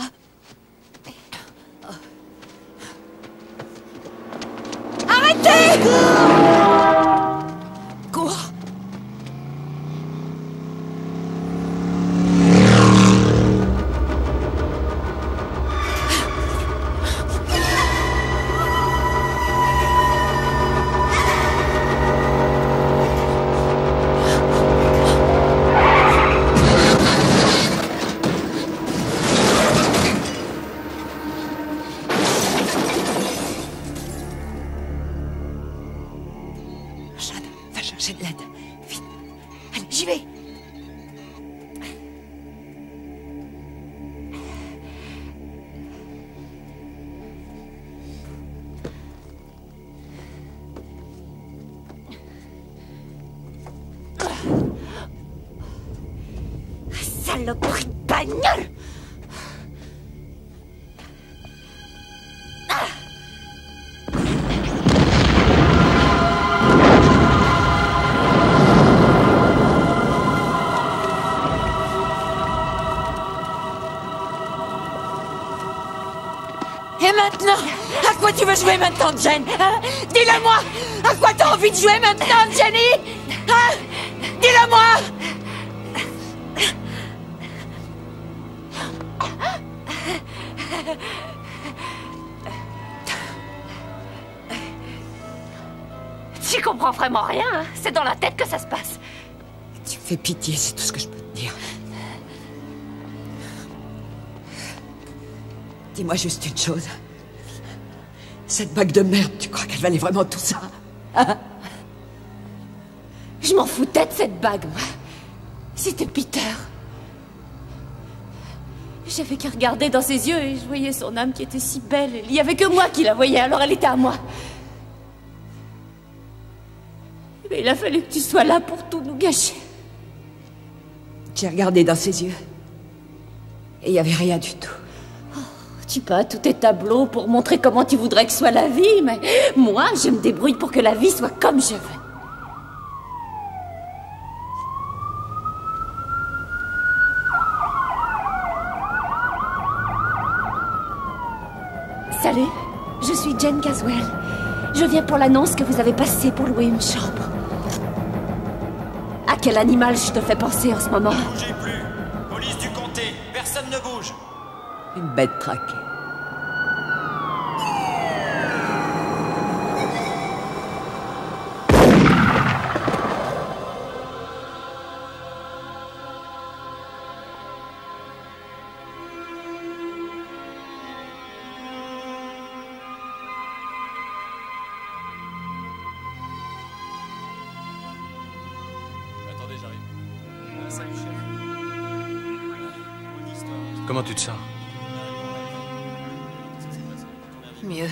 Arrêtez! Cours! J'ai de l'aide. Vite. Allez, j'y vais. Saloperie de bagnole! Et maintenant, à quoi tu veux jouer maintenant, Jen, hein? Dis-le-moi. À quoi t'as envie de jouer maintenant, Jenny, hein? Dis-le-moi. Tu comprends vraiment rien, hein? C'est dans la tête que ça se passe. Tu me fais pitié, c'est tout ce que je peux te dire. Dis-moi juste une chose. Cette bague de merde, tu crois qu'elle valait vraiment tout ça, hein? Je m'en foutais de cette bague, moi. C'était Peter. J'avais qu'à regarder dans ses yeux et je voyais son âme qui était si belle. Il n'y avait que moi qui la voyais, alors elle était à moi. Mais il a fallu que tu sois là pour tout nous gâcher. J'ai regardé dans ses yeux. Et il n'y avait rien du tout. Tu peins tous tes tableaux pour montrer comment tu voudrais que soit la vie, mais moi, je me débrouille pour que la vie soit comme je veux. Salut, je suis Jane Caswell. Je viens pour l'annonce que vous avez passée pour louer une chambre. À quel animal je te fais penser en ce moment? Ne bougez plus. Police du comté, personne ne bouge. Une bête traquée. Attendez, j'arrive. Salut, chef. Comment tu te sens? Mieux.